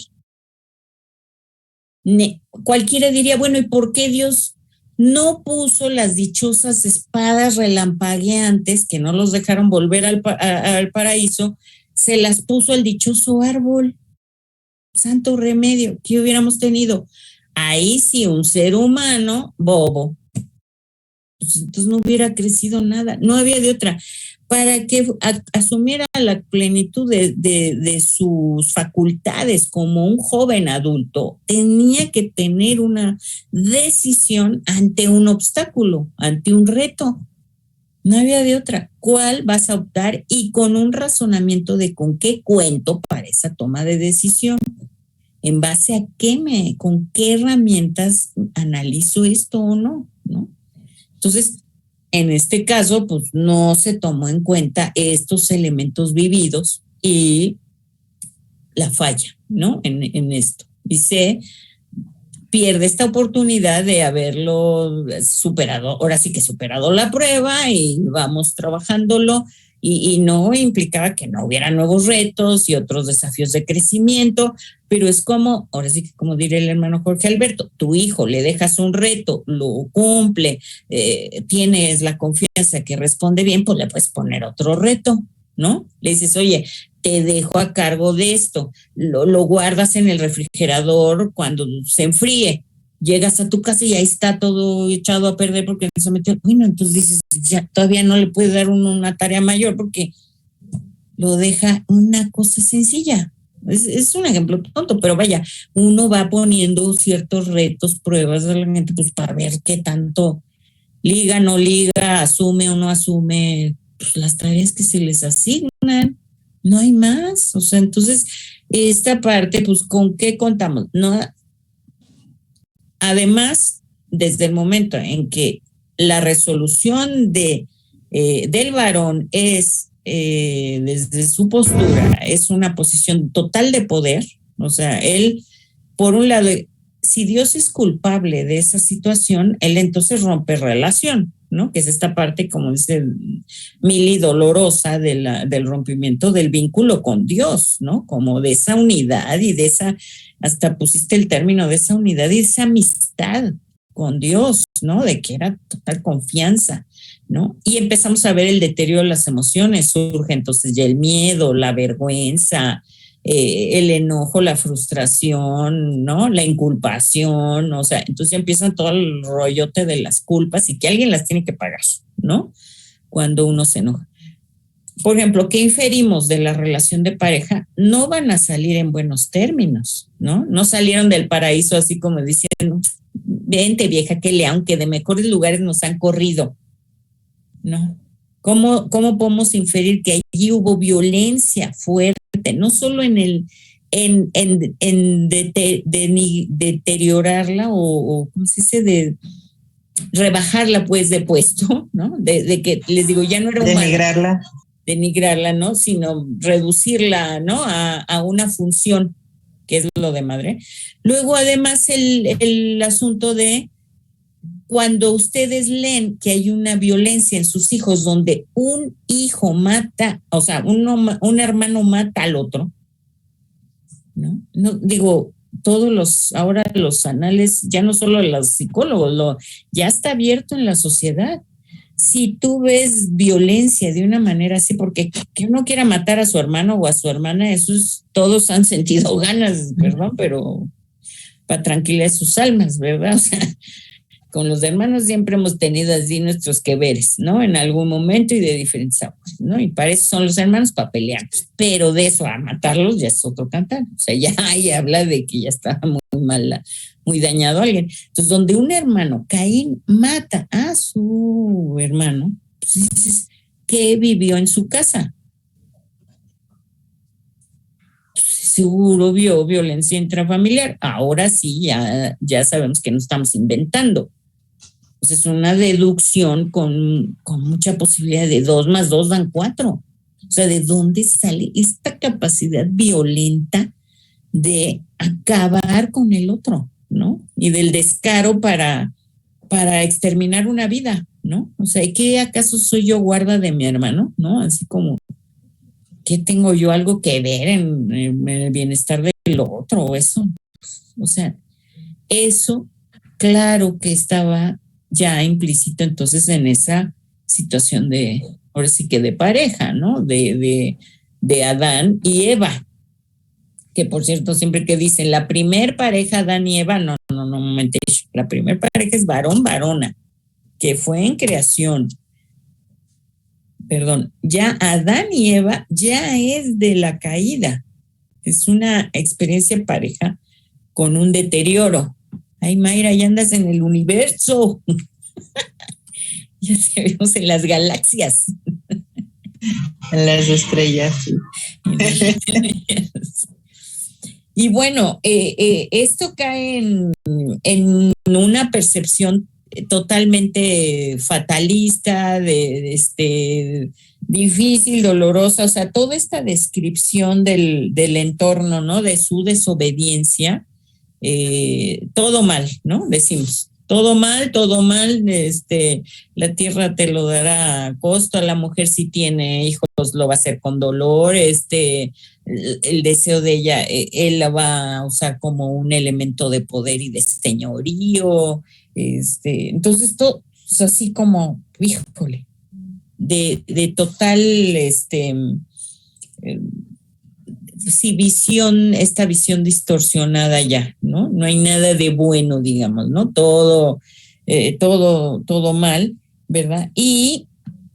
Cualquiera diría, bueno, ¿y por qué Dios no puso las dichosas espadas relampagueantes que no los dejaron volver al paraíso? Se las puso al dichoso árbol. Santo remedio, ¿qué hubiéramos tenido? Ahí sí, un ser humano bobo. Pues entonces no hubiera crecido nada, no había de otra. Para que asumiera la plenitud de sus facultades como un joven adulto, tenía que tener una decisión ante un obstáculo, ante un reto. No había de otra. ¿Cuál vas a optar? Y con un razonamiento de con qué cuento para esa toma de decisión. ¿En base a qué con qué herramientas analizo esto o no? Entonces, en este caso, pues no se tomó en cuenta estos elementos vividos y la falla, ¿no? En esto. Y se pierde esta oportunidad de haberlo superado, ahora sí que superado la prueba y vamos trabajándolo. Y no implicaba que no hubiera nuevos retos y otros desafíos de crecimiento, pero es como, ahora sí que como diría el hermano Jorge Alberto, tu hijo le dejas un reto, lo cumple, tienes la confianza que responde bien, pues le puedes poner otro reto, ¿no? Le dices, oye, te dejo a cargo de esto, lo guardas en el refrigerador cuando se enfríe. Llegas a tu casa y ahí está todo echado a perder porque se metió. Bueno, entonces dices, ya todavía no le puedes dar una tarea mayor porque lo deja una cosa sencilla. Es un ejemplo tonto, pero vaya, uno va poniendo ciertos retos, pruebas realmente, pues para ver qué tanto liga, no liga, asume o no asume pues, las tareas que se les asignan. No hay más. O sea, entonces, esta parte, pues, ¿con qué contamos? No. Además, desde el momento en que la resolución del varón es, desde su postura, es una posición total de poder, o sea, él, por un lado, si Dios es culpable de esa situación, él entonces rompe relación, ¿no? Que es esta parte, como dice Mili, dolorosa del rompimiento del vínculo con Dios, ¿no? Como de esa unidad y de esa, hasta pusiste el término de esa unidad y esa amistad con Dios, ¿no? De que era total confianza, ¿no? Y empezamos a ver el deterioro de las emociones, surge entonces ya el miedo, la vergüenza, el enojo, la frustración, ¿no? La inculpación, o sea, entonces empiezan todo el rollote de las culpas y que alguien las tiene que pagar, ¿no? Cuando uno se enoja. Por ejemplo, ¿qué inferimos de la relación de pareja? No van a salir en buenos términos, ¿no? No salieron del paraíso así como diciendo, vente vieja, que lea, aunque de mejores lugares nos han corrido, ¿no? ¿Cómo podemos inferir que allí hubo violencia fuerte, no solo en deteriorarla o ¿cómo se dice? De rebajarla pues de puesto, ¿no? De que les digo, ya no era humana. Denigrarla, ¿no? Sino reducirla, ¿no? A una función, que es lo de madre. Luego, además, el asunto de cuando ustedes leen que hay una violencia en sus hijos donde un hijo mata, o sea, un hermano mata al otro, ¿no? No digo, ahora los anales, ya no solo los psicólogos, ya está abierto en la sociedad. Si tú ves violencia de una manera así, porque que uno quiera matar a su hermano o a su hermana, todos han sentido ganas, perdón, pero para tranquilizar sus almas, ¿verdad? O sea, con los hermanos siempre hemos tenido así nuestros que veres, ¿no? En algún momento y de diferentes aguas, ¿no? Y para eso son los hermanos, para pelear. Pero de eso a matarlos ya es otro cantar. O sea, ya ahí habla de que ya está muy mal, muy dañado a alguien. Entonces, donde un hermano, Caín, mata a su hermano, pues dices, ¿qué vivió en su casa? Seguro vio violencia intrafamiliar. Ahora sí, ya sabemos que no estamos inventando. Pues es una deducción con mucha posibilidad de 2 más 2 dan 4. O sea, ¿de dónde sale esta capacidad violenta de acabar con el otro, ¿no? Y del descaro para exterminar una vida, ¿no? O sea, ¿qué acaso soy yo guarda de mi hermano, ¿no? Así como, ¿qué tengo yo algo que ver en el bienestar del otro o eso? O sea, eso, claro que estaba ya implícito entonces en esa situación ahora sí que de pareja, ¿no? De Adán y Eva, que por cierto siempre que dicen la primer pareja Adán y Eva, no, momenté, la primer pareja es varón-varona, que fue en creación. Perdón, ya Adán y Eva ya es de la caída, es una experiencia de pareja con un deterioro. Ay, Mayra, ya andas en el universo. Ya te vemos en las galaxias. En las estrellas. Y bueno, esto cae en una percepción totalmente fatalista, difícil, dolorosa, o sea, toda esta descripción del entorno, ¿no? De su desobediencia, todo mal, ¿no? Decimos, todo mal, la tierra te lo dará a costo, a la mujer si tiene hijos lo va a hacer con dolor, el deseo de ella, él la va a usar como un elemento de poder y de señorío, entonces todo es así como, híjole, de total, sí, esta visión distorsionada ya, ¿no? No hay nada de bueno, digamos, ¿no? Todo mal, ¿verdad? Y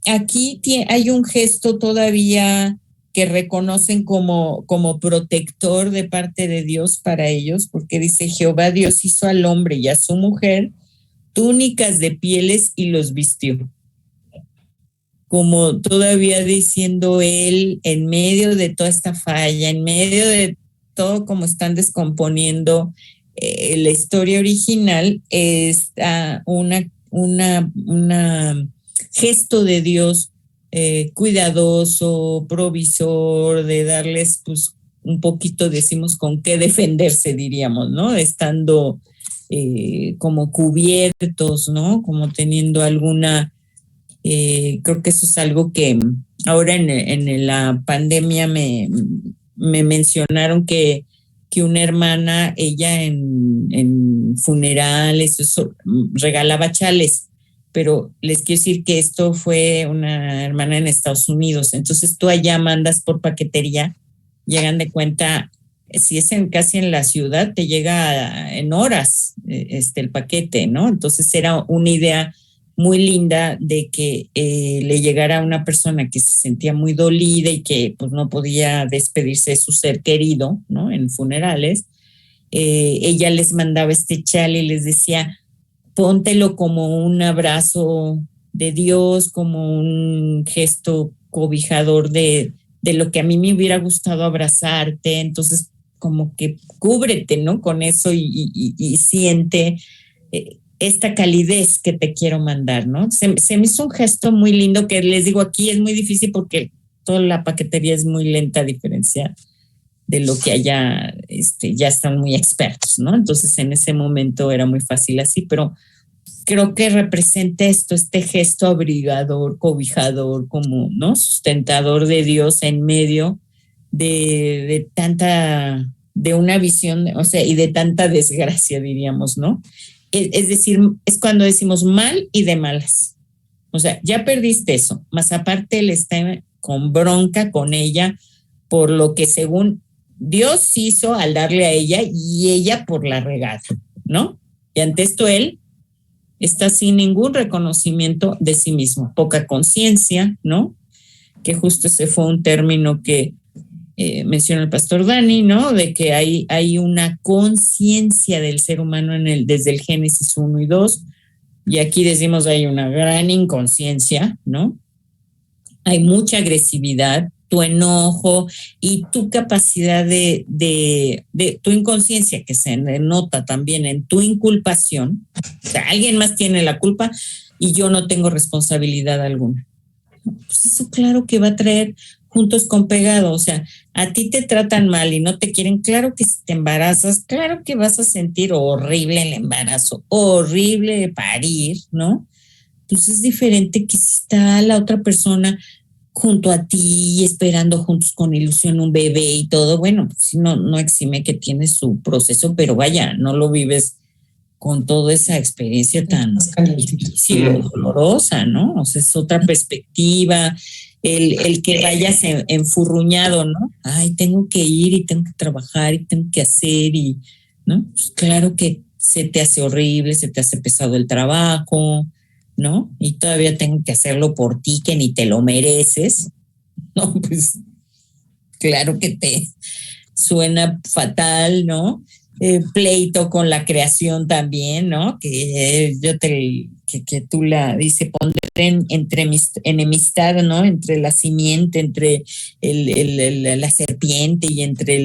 aquí hay un gesto todavía que reconocen como protector de parte de Dios para ellos, porque dice, Jehová Dios hizo al hombre y a su mujer túnicas de pieles y los vistió. Como todavía diciendo él, en medio de toda esta falla, en medio de todo como están descomponiendo la historia original, está una gesto de Dios cuidadoso, provisor, de darles pues un poquito, decimos, con qué defenderse, diríamos, ¿no? Estando como cubiertos, ¿no? Como teniendo alguna... creo que eso es algo que ahora en la pandemia me mencionaron que una hermana, ella en funerales, eso, regalaba chales, pero les quiero decir que esto fue una hermana en Estados Unidos, entonces tú allá mandas por paquetería, llegan de cuenta, si es casi en la ciudad, te llega en horas el paquete, ¿no? Entonces era una idea muy linda de que le llegara a una persona que se sentía muy dolida y que pues no podía despedirse de su ser querido, ¿no? En funerales. Ella les mandaba este chal y les decía, póntelo como un abrazo de Dios, como un gesto cobijador de lo que a mí me hubiera gustado abrazarte. Entonces, como que cúbrete, ¿no? Con eso y siente esta calidez que te quiero mandar, ¿no? Se me hizo un gesto muy lindo que les digo, aquí es muy difícil porque toda la paquetería es muy lenta a diferencia de lo que allá ya están muy expertos, ¿no? Entonces en ese momento era muy fácil así, pero creo que representa este gesto abrigador, cobijador, como, ¿no? Sustentador de Dios en medio de tanta, de una visión, o sea, y de tanta desgracia, diríamos, ¿no? Es decir, es cuando decimos mal y de malas. O sea, ya perdiste eso, más aparte él está con bronca con ella por lo que según Dios hizo al darle a ella y ella por la regada, ¿no? Y ante esto él está sin ningún reconocimiento de sí mismo, poca conciencia, ¿no? Que justo ese fue un término que menciona el pastor Dani, ¿no? De que hay una conciencia del ser humano desde el Génesis 1 y 2, y aquí decimos hay una gran inconsciencia, ¿no? Hay mucha agresividad, tu enojo y tu capacidad de tu inconsciencia, que se nota también en tu inculpación. O sea, alguien más tiene la culpa y yo no tengo responsabilidad alguna. Pues eso claro que va a traer juntos con pegado. O sea, a ti te tratan mal y no te quieren, claro que si te embarazas, claro que vas a sentir horrible el embarazo, horrible parir, ¿no? Entonces es diferente que si está la otra persona junto a ti esperando juntos con ilusión un bebé y todo, bueno, pues no exime que tiene su proceso, pero vaya, no lo vives con toda esa experiencia tan difícil o dolorosa, ¿no? O sea, es otra perspectiva, el que vayas enfurruñado, ¿no? Ay, tengo que ir y tengo que trabajar y tengo que hacer y, ¿no? Pues claro que se te hace horrible, se te hace pesado el trabajo, ¿no? Y todavía tengo que hacerlo por ti que ni te lo mereces, ¿no? Pues claro que te suena fatal, ¿no? Pleito con la creación también, ¿no? Que tú la dice, pondré entre enemistad, ¿no? Entre la simiente, entre la serpiente y entre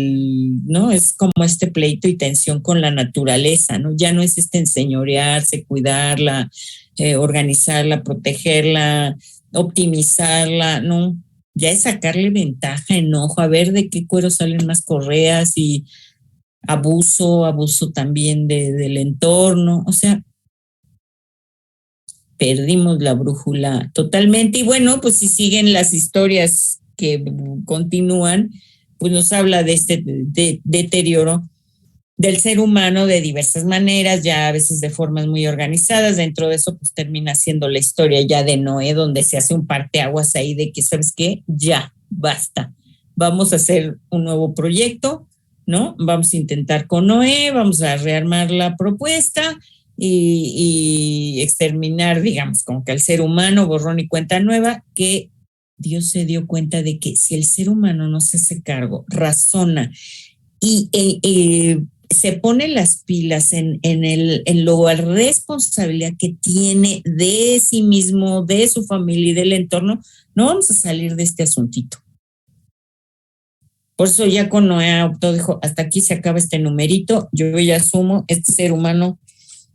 ¿no? Es como este pleito y tensión con la naturaleza, ¿no? Ya no es enseñorearse, cuidarla, organizarla, protegerla, optimizarla, ¿no? Ya es sacarle ventaja, enojo, a ver de qué cuero salen más correas y abuso también del entorno. O sea, perdimos la brújula totalmente. Y bueno, pues si siguen las historias que continúan, pues nos habla de este deterioro del ser humano de diversas maneras, ya a veces de formas muy organizadas. Dentro de eso, pues termina siendo la historia ya de Noé, donde se hace un parteaguas ahí de que, ¿sabes qué? Ya, basta. Vamos a hacer un nuevo proyecto, ¿no? Vamos a intentar con Noé, vamos a rearmar la propuesta y exterminar, digamos, como que al ser humano, borrón y cuenta nueva, que Dios se dio cuenta de que si el ser humano no se hace cargo, razona y se pone las pilas en la responsabilidad que tiene de sí mismo, de su familia y del entorno, no vamos a salir de este asuntito. Por eso ya con Noé optó, dijo, hasta aquí se acaba este numerito, yo ya asumo, este ser humano,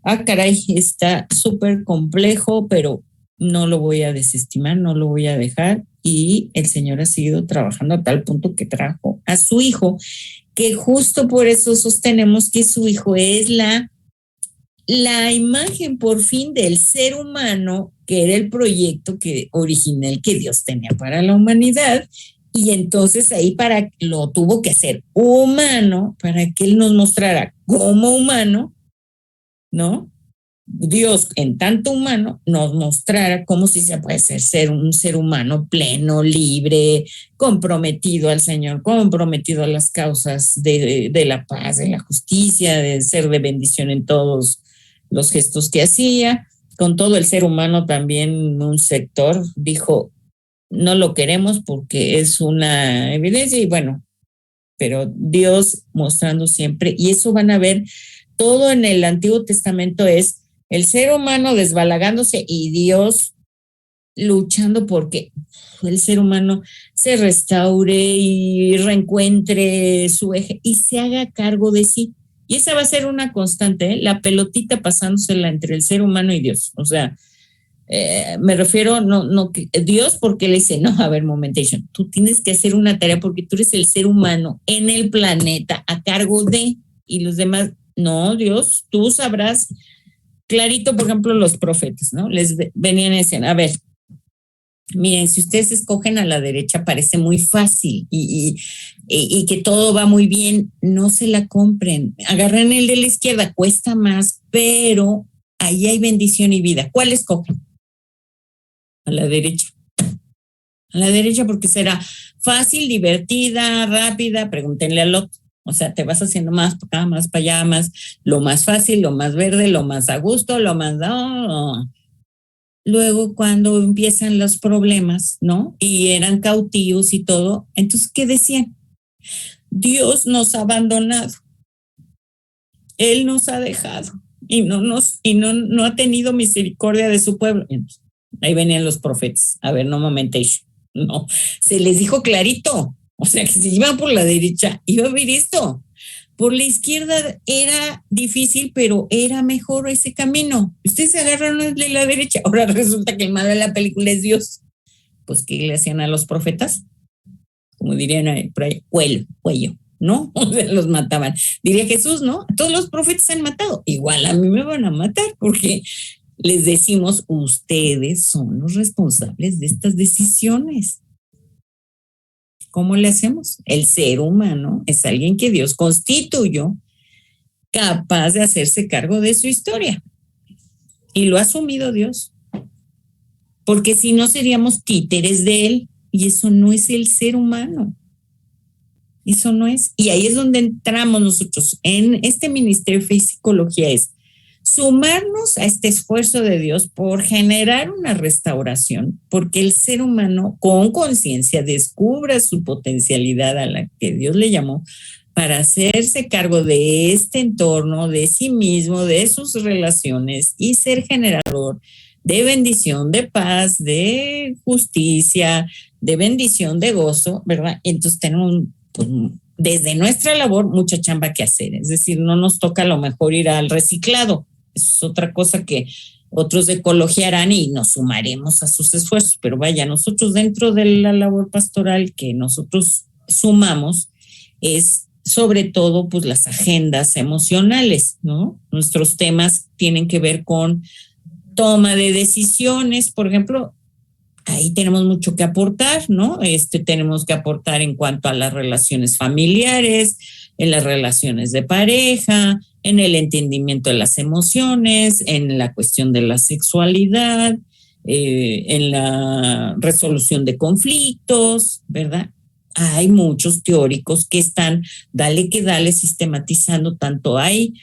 caray, está súper complejo, pero no lo voy a desestimar, no lo voy a dejar. Y el Señor ha seguido trabajando a tal punto que trajo a su hijo, que justo por eso sostenemos que su hijo es la imagen por fin del ser humano, que era el proyecto original que Dios tenía para la humanidad. Y entonces ahí lo tuvo que hacer humano para que él nos mostrara como humano, ¿no? Dios, en tanto humano, nos mostrara cómo sí se puede ser un ser humano pleno, libre, comprometido al Señor, comprometido a las causas de la paz, de la justicia, de ser de bendición en todos los gestos que hacía. Con todo el ser humano también un sector dijo, no lo queremos porque es una evidencia y bueno, pero Dios mostrando siempre, y eso van a ver, todo en el Antiguo Testamento es el ser humano desbalagándose y Dios luchando porque el ser humano se restaure y reencuentre su eje y se haga cargo de sí. Y esa va a ser una constante, ¿eh? La pelotita pasándosela entre el ser humano y Dios. O sea, me refiero, no Dios, porque le dice, no, a ver, momentation, tú tienes que hacer una tarea porque tú eres el ser humano en el planeta a cargo de, y los demás, no, Dios, tú sabrás. Clarito, por ejemplo, los profetas, ¿no? Les venían y decían, a ver, miren, si ustedes escogen a la derecha parece muy fácil y que todo va muy bien, no se la compren. Agarren el de la izquierda, cuesta más, pero ahí hay bendición y vida. ¿Cuál escogen? A la derecha. A la derecha porque será fácil, divertida, rápida, pregúntenle al otro. O sea, te vas haciendo más para acá, más para allá, más lo más fácil, lo más verde, lo más a gusto, lo más... Luego, cuando empiezan los problemas, ¿no? Y eran cautivos y todo, entonces, ¿qué decían? Dios nos ha abandonado. Él nos ha dejado y no ha tenido misericordia de su pueblo. Entonces, ahí venían los profetas. A ver, no momentation. No, se les dijo clarito. O sea, que si iban por la derecha, iba a ver esto. Por la izquierda era difícil, pero era mejor ese camino. Ustedes se agarraron de la derecha. Ahora resulta que el malo de la película es Dios. Pues, ¿qué le hacían a los profetas? Como dirían por ahí, cuello, ¿no? O sea, los mataban. Diría Jesús, ¿no? Todos los profetas se han matado. Igual a mí me van a matar porque les decimos, ustedes son los responsables de estas decisiones. ¿Cómo le hacemos? El ser humano es alguien que Dios constituyó capaz de hacerse cargo de su historia. Y lo ha asumido Dios. Porque si no seríamos títeres de él. Y eso no es el ser humano. Eso no es. Y ahí es donde entramos nosotros. En este Ministerio de Fe y Psicología es sumarnos a este esfuerzo de Dios por generar una restauración, porque el ser humano con conciencia descubra su potencialidad a la que Dios le llamó para hacerse cargo de este entorno, de sí mismo, de sus relaciones y ser generador de bendición, de paz, de justicia, de bendición, de gozo, ¿verdad? Entonces tenemos, pues, desde nuestra labor mucha chamba que hacer. Es decir, no nos toca a lo mejor ir al reciclado. Eso es otra cosa que otros de ecología harán y nos sumaremos a sus esfuerzos. Pero vaya, nosotros dentro de la labor pastoral que nosotros sumamos es sobre todo pues las agendas emocionales, ¿no? Nuestros temas tienen que ver con toma de decisiones, por ejemplo, ahí tenemos mucho que aportar, ¿no? Tenemos que aportar en cuanto a las relaciones familiares, en las relaciones de pareja, en el entendimiento de las emociones, en la cuestión de la sexualidad, en la resolución de conflictos, ¿verdad? Hay muchos teóricos que están, dale que dale, sistematizando, tanto hay,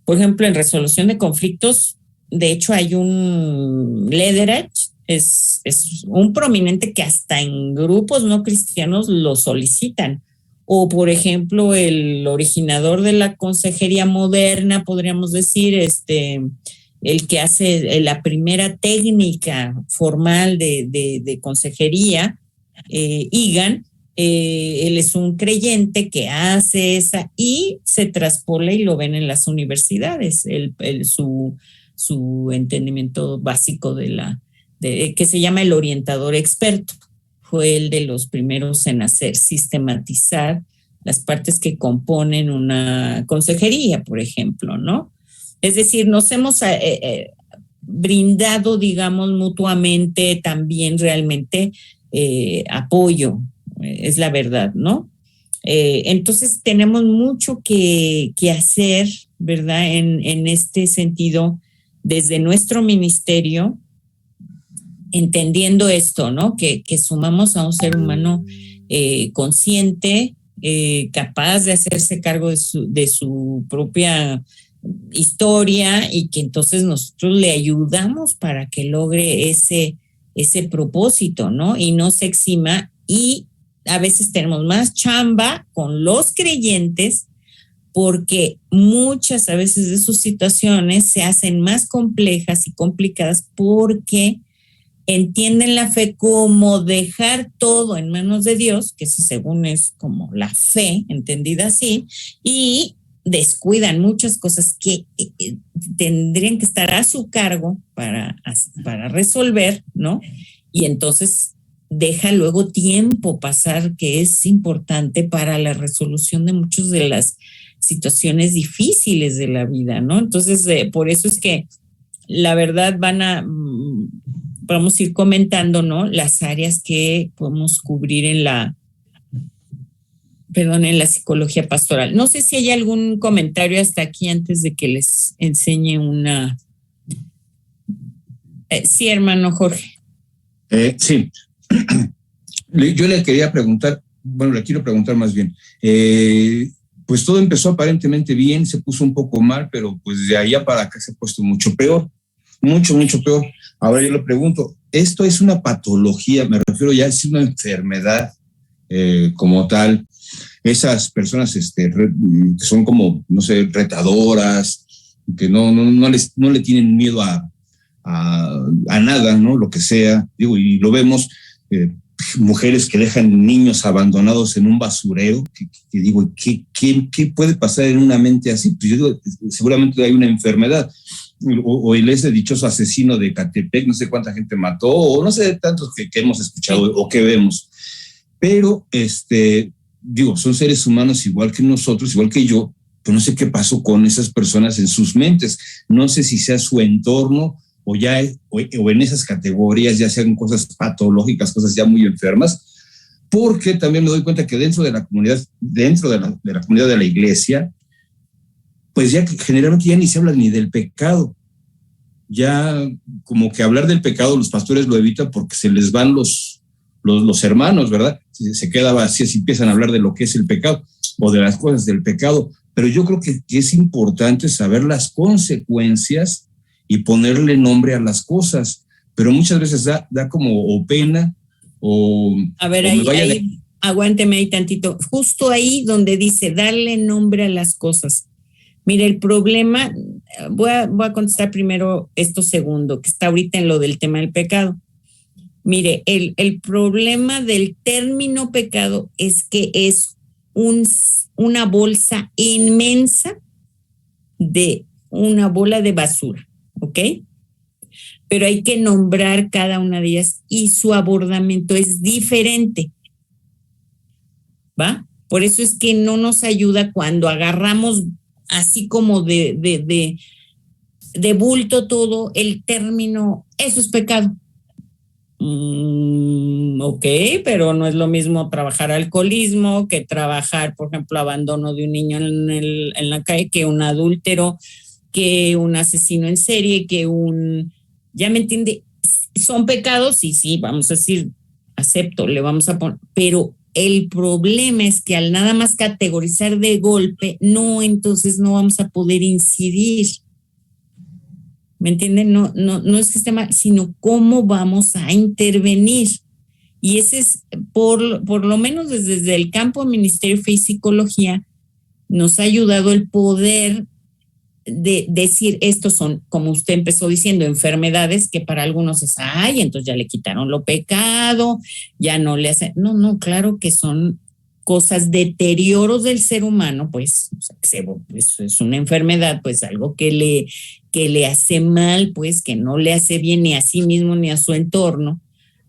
por ejemplo, en resolución de conflictos, de hecho hay un Lederach, es un prominente que hasta en grupos no cristianos lo solicitan. O, por ejemplo, el originador de la consejería moderna, podríamos decir, el que hace la primera técnica formal de consejería, Egan, él es un creyente que hace esa y se traspola y lo ven en las universidades, su entendimiento básico que se llama el orientador experto. Fue el de los primeros en hacer, sistematizar las partes que componen una consejería, por ejemplo, ¿no? Es decir, nos hemos brindado, digamos, mutuamente también realmente apoyo, es la verdad, ¿no? Entonces tenemos mucho que hacer, ¿verdad? En este sentido, desde nuestro ministerio, entendiendo esto, ¿no? Que sumamos a un ser humano consciente, capaz de hacerse cargo de su propia historia y que entonces nosotros le ayudamos para que logre ese propósito, ¿no? Y no se exima, y a veces tenemos más chamba con los creyentes porque muchas a veces de sus situaciones se hacen más complejas y complicadas porque entienden la fe como dejar todo en manos de Dios, que eso según es como la fe, entendida así, y descuidan muchas cosas que tendrían que estar a su cargo para resolver, ¿no? Y entonces deja luego tiempo pasar, que es importante para la resolución de muchas de las situaciones difíciles de la vida, ¿no? Entonces, por eso es que la verdad vamos a ir comentando, ¿no? Las áreas que podemos cubrir en la psicología pastoral. No sé si hay algún comentario hasta aquí antes de que les enseñe una. Sí, hermano Jorge. Sí. Yo le quería preguntar, le quiero preguntar más bien. Pues todo empezó aparentemente bien, se puso un poco mal, pero pues de allá para acá se ha puesto mucho peor. Mucho, mucho peor. Ahora yo le pregunto, ¿esto es una patología? Me refiero ya, ¿es una enfermedad como tal? Esas personas que son como, no sé, retadoras, que no le tienen miedo a nada, ¿no? Lo que sea. Digo, y lo vemos, mujeres que dejan niños abandonados en un basurero, que digo, ¿qué puede pasar en una mente así? Pues yo digo, seguramente hay una enfermedad. O ese dichoso asesino de Catepec, no sé cuánta gente mató, o no sé, tantos que hemos escuchado o que vemos. Pero, digo, son seres humanos igual que nosotros, igual que yo, pero no sé qué pasó con esas personas en sus mentes. No sé si sea su entorno o en esas categorías ya sean cosas patológicas, cosas ya muy enfermas, porque también me doy cuenta que dentro de la comunidad, de la comunidad de la iglesia, pues ya generalmente ya ni se habla ni del pecado. Ya como que hablar del pecado los pastores lo evitan porque se les van los hermanos, ¿verdad? Se queda así, empiezan a hablar de lo que es el pecado o de las cosas del pecado. Pero yo creo que es importante saber las consecuencias y ponerle nombre a las cosas. Pero muchas veces da como pena o... A ver, ahí aguánteme ahí tantito. Justo ahí donde dice darle nombre a las cosas. Mire, el problema, voy a contestar primero esto segundo, que está ahorita en lo del tema del pecado. Mire, el problema del término pecado es que es una bolsa inmensa de una bola de basura, ¿ok? Pero hay que nombrar cada una de ellas y su abordamiento es diferente, ¿va? Por eso es que no nos ayuda cuando agarramos así como de bulto todo el término, eso es pecado. Ok, pero no es lo mismo trabajar alcoholismo que trabajar, por ejemplo, abandono de un niño en la calle, que un adúltero, que un asesino en serie, que ¿ya me entiende? Son pecados, sí, vamos a decir, acepto, le vamos a poner, pero el problema es que al nada más categorizar de golpe, entonces no vamos a poder incidir. ¿Me entienden? No es que esté mal, sino cómo vamos a intervenir. Y ese es, por lo menos desde el campo de Ministerio de Fe y Psicología, nos ha ayudado el poder de decir, estos son, como usted empezó diciendo, enfermedades que para algunos es, entonces ya le quitaron lo pecado, ya no le hacen, no, claro que son cosas, deterioros del ser humano, pues, o sea, pues es una enfermedad, pues algo que le hace mal, pues que no le hace bien ni a sí mismo ni a su entorno,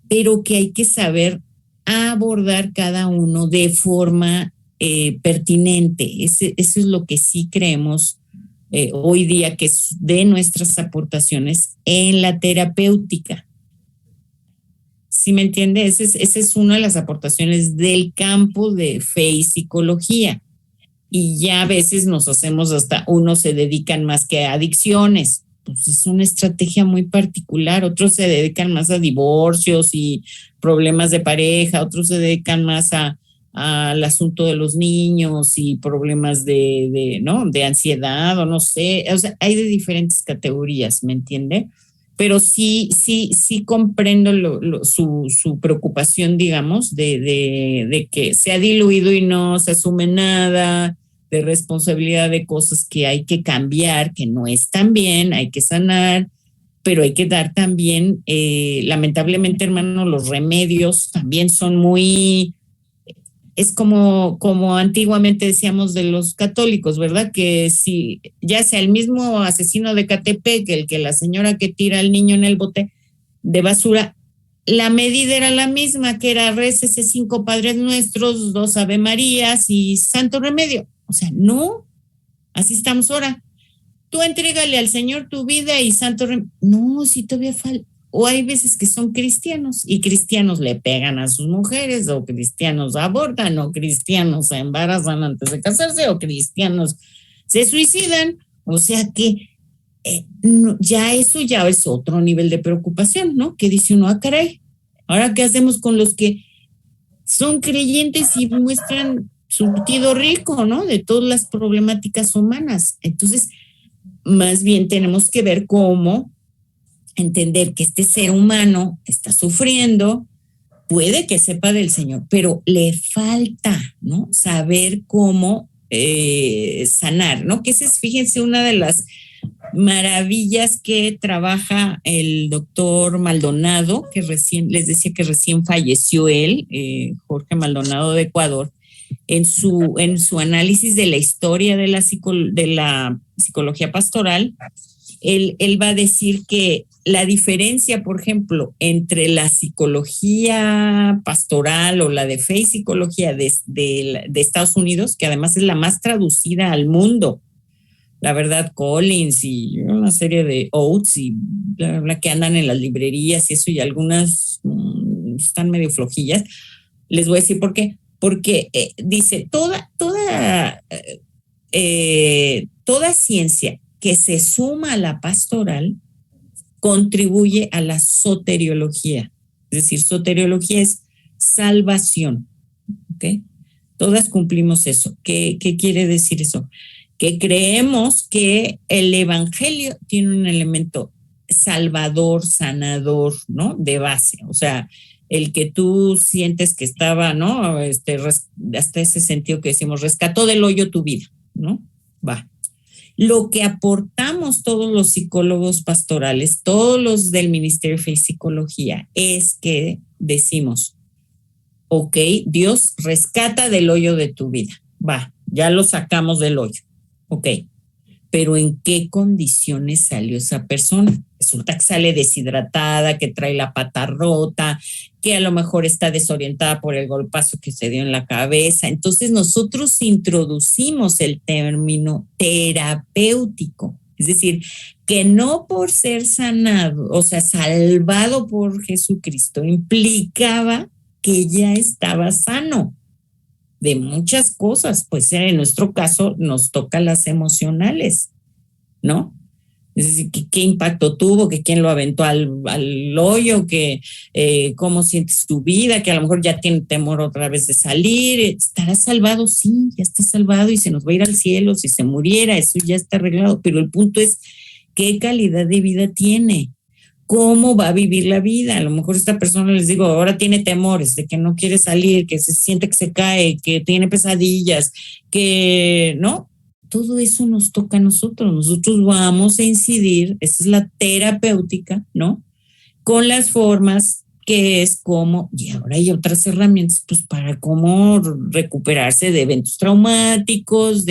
pero que hay que saber abordar cada uno de forma pertinente. Eso es lo que sí creemos hoy día, que es de nuestras aportaciones en la terapéutica. ¿Sí me entiende? Esa es una de las aportaciones del campo de fe y psicología. Y ya a veces nos hacemos unos se dedican más que a adicciones. Pues es una estrategia muy particular. Otros se dedican más a divorcios y problemas de pareja. Otros se dedican más al asunto de los niños y problemas de ansiedad o no sé. O sea, hay de diferentes categorías, ¿me entiende? Pero sí comprendo su preocupación, digamos, de que se ha diluido y no se asume nada, de responsabilidad de cosas que hay que cambiar, que no están bien, hay que sanar, pero hay que dar también, lamentablemente, hermano, los remedios también son muy... Es como antiguamente decíamos de los católicos, ¿verdad? Que si ya sea el mismo asesino de Catepec, el que la señora que tira al niño en el bote de basura, la medida era la misma, que era récese 5 Padres Nuestros, 2 Ave Marías y Santo Remedio. O sea, no, así estamos ahora. Tú entrégale al Señor tu vida y Santo Remedio. No, si todavía falta. O hay veces que son cristianos y cristianos le pegan a sus mujeres, o cristianos abortan, o cristianos se embarazan antes de casarse, o cristianos se suicidan. O sea que ya eso ya es otro nivel de preocupación, ¿no? Que dice uno, ah, caray, ¿ahora qué hacemos con los que son creyentes y muestran surtido rico, ¿no? De todas las problemáticas humanas. Entonces, más bien tenemos que ver cómo entender que este ser humano está sufriendo, puede que sepa del Señor, pero le falta, ¿no? Saber cómo sanar, ¿no? Que esa es, fíjense, una de las maravillas que trabaja el doctor Maldonado, que recién, les decía que recién falleció él, Jorge Maldonado de Ecuador, en su análisis de la historia de la psicología pastoral. Él va a decir que la diferencia, por ejemplo, entre la psicología pastoral o la de fe y psicología de Estados Unidos, que además es la más traducida al mundo, la verdad, Collins y una serie de Oates y bla, bla, que andan en las librerías y eso, y algunas están medio flojillas. Les voy a decir por qué. Porque dice, toda ciencia que se suma a la pastoral contribuye a la soteriología. Es decir, soteriología es salvación. ¿Ok? Todas cumplimos eso. ¿Qué quiere decir eso? Que creemos que el evangelio tiene un elemento salvador, sanador, ¿no? De base. O sea, el que tú sientes que estaba, ¿no? Hasta ese sentido que decimos, rescató del hoyo tu vida, ¿no? Va. Lo que aportamos todos los psicólogos pastorales, todos los del Ministerio de Fe y Psicología, es que decimos, ok, Dios rescata del hoyo de tu vida. Va, ya lo sacamos del hoyo. Ok, pero ¿en qué condiciones salió esa persona? Resulta que sale deshidratada, que trae la pata rota, que a lo mejor está desorientada por el golpazo que se dio en la cabeza. Entonces nosotros introducimos el término terapéutico, es decir, que no por ser sanado, o sea, salvado por Jesucristo, implicaba que ya estaba sano de muchas cosas, pues en nuestro caso nos toca las emocionales, ¿no? Es decir, ¿qué impacto tuvo? ¿Que quién lo aventó al hoyo? ¿Que cómo sientes tu vida? Que a lo mejor ya tiene temor otra vez de salir. ¿Estará salvado? Sí, ya está salvado y se nos va a ir al cielo. Si se muriera, eso ya está arreglado. Pero el punto es, ¿qué calidad de vida tiene? ¿Cómo va a vivir la vida? A lo mejor esta persona, les digo, ahora tiene temores de que no quiere salir, que se siente que se cae, que tiene pesadillas, que, ¿no? Todo eso nos toca a nosotros. Nosotros vamos a incidir, esa es la terapéutica, ¿no? Con las formas que es como, y ahora hay otras herramientas, pues para cómo recuperarse de eventos traumáticos,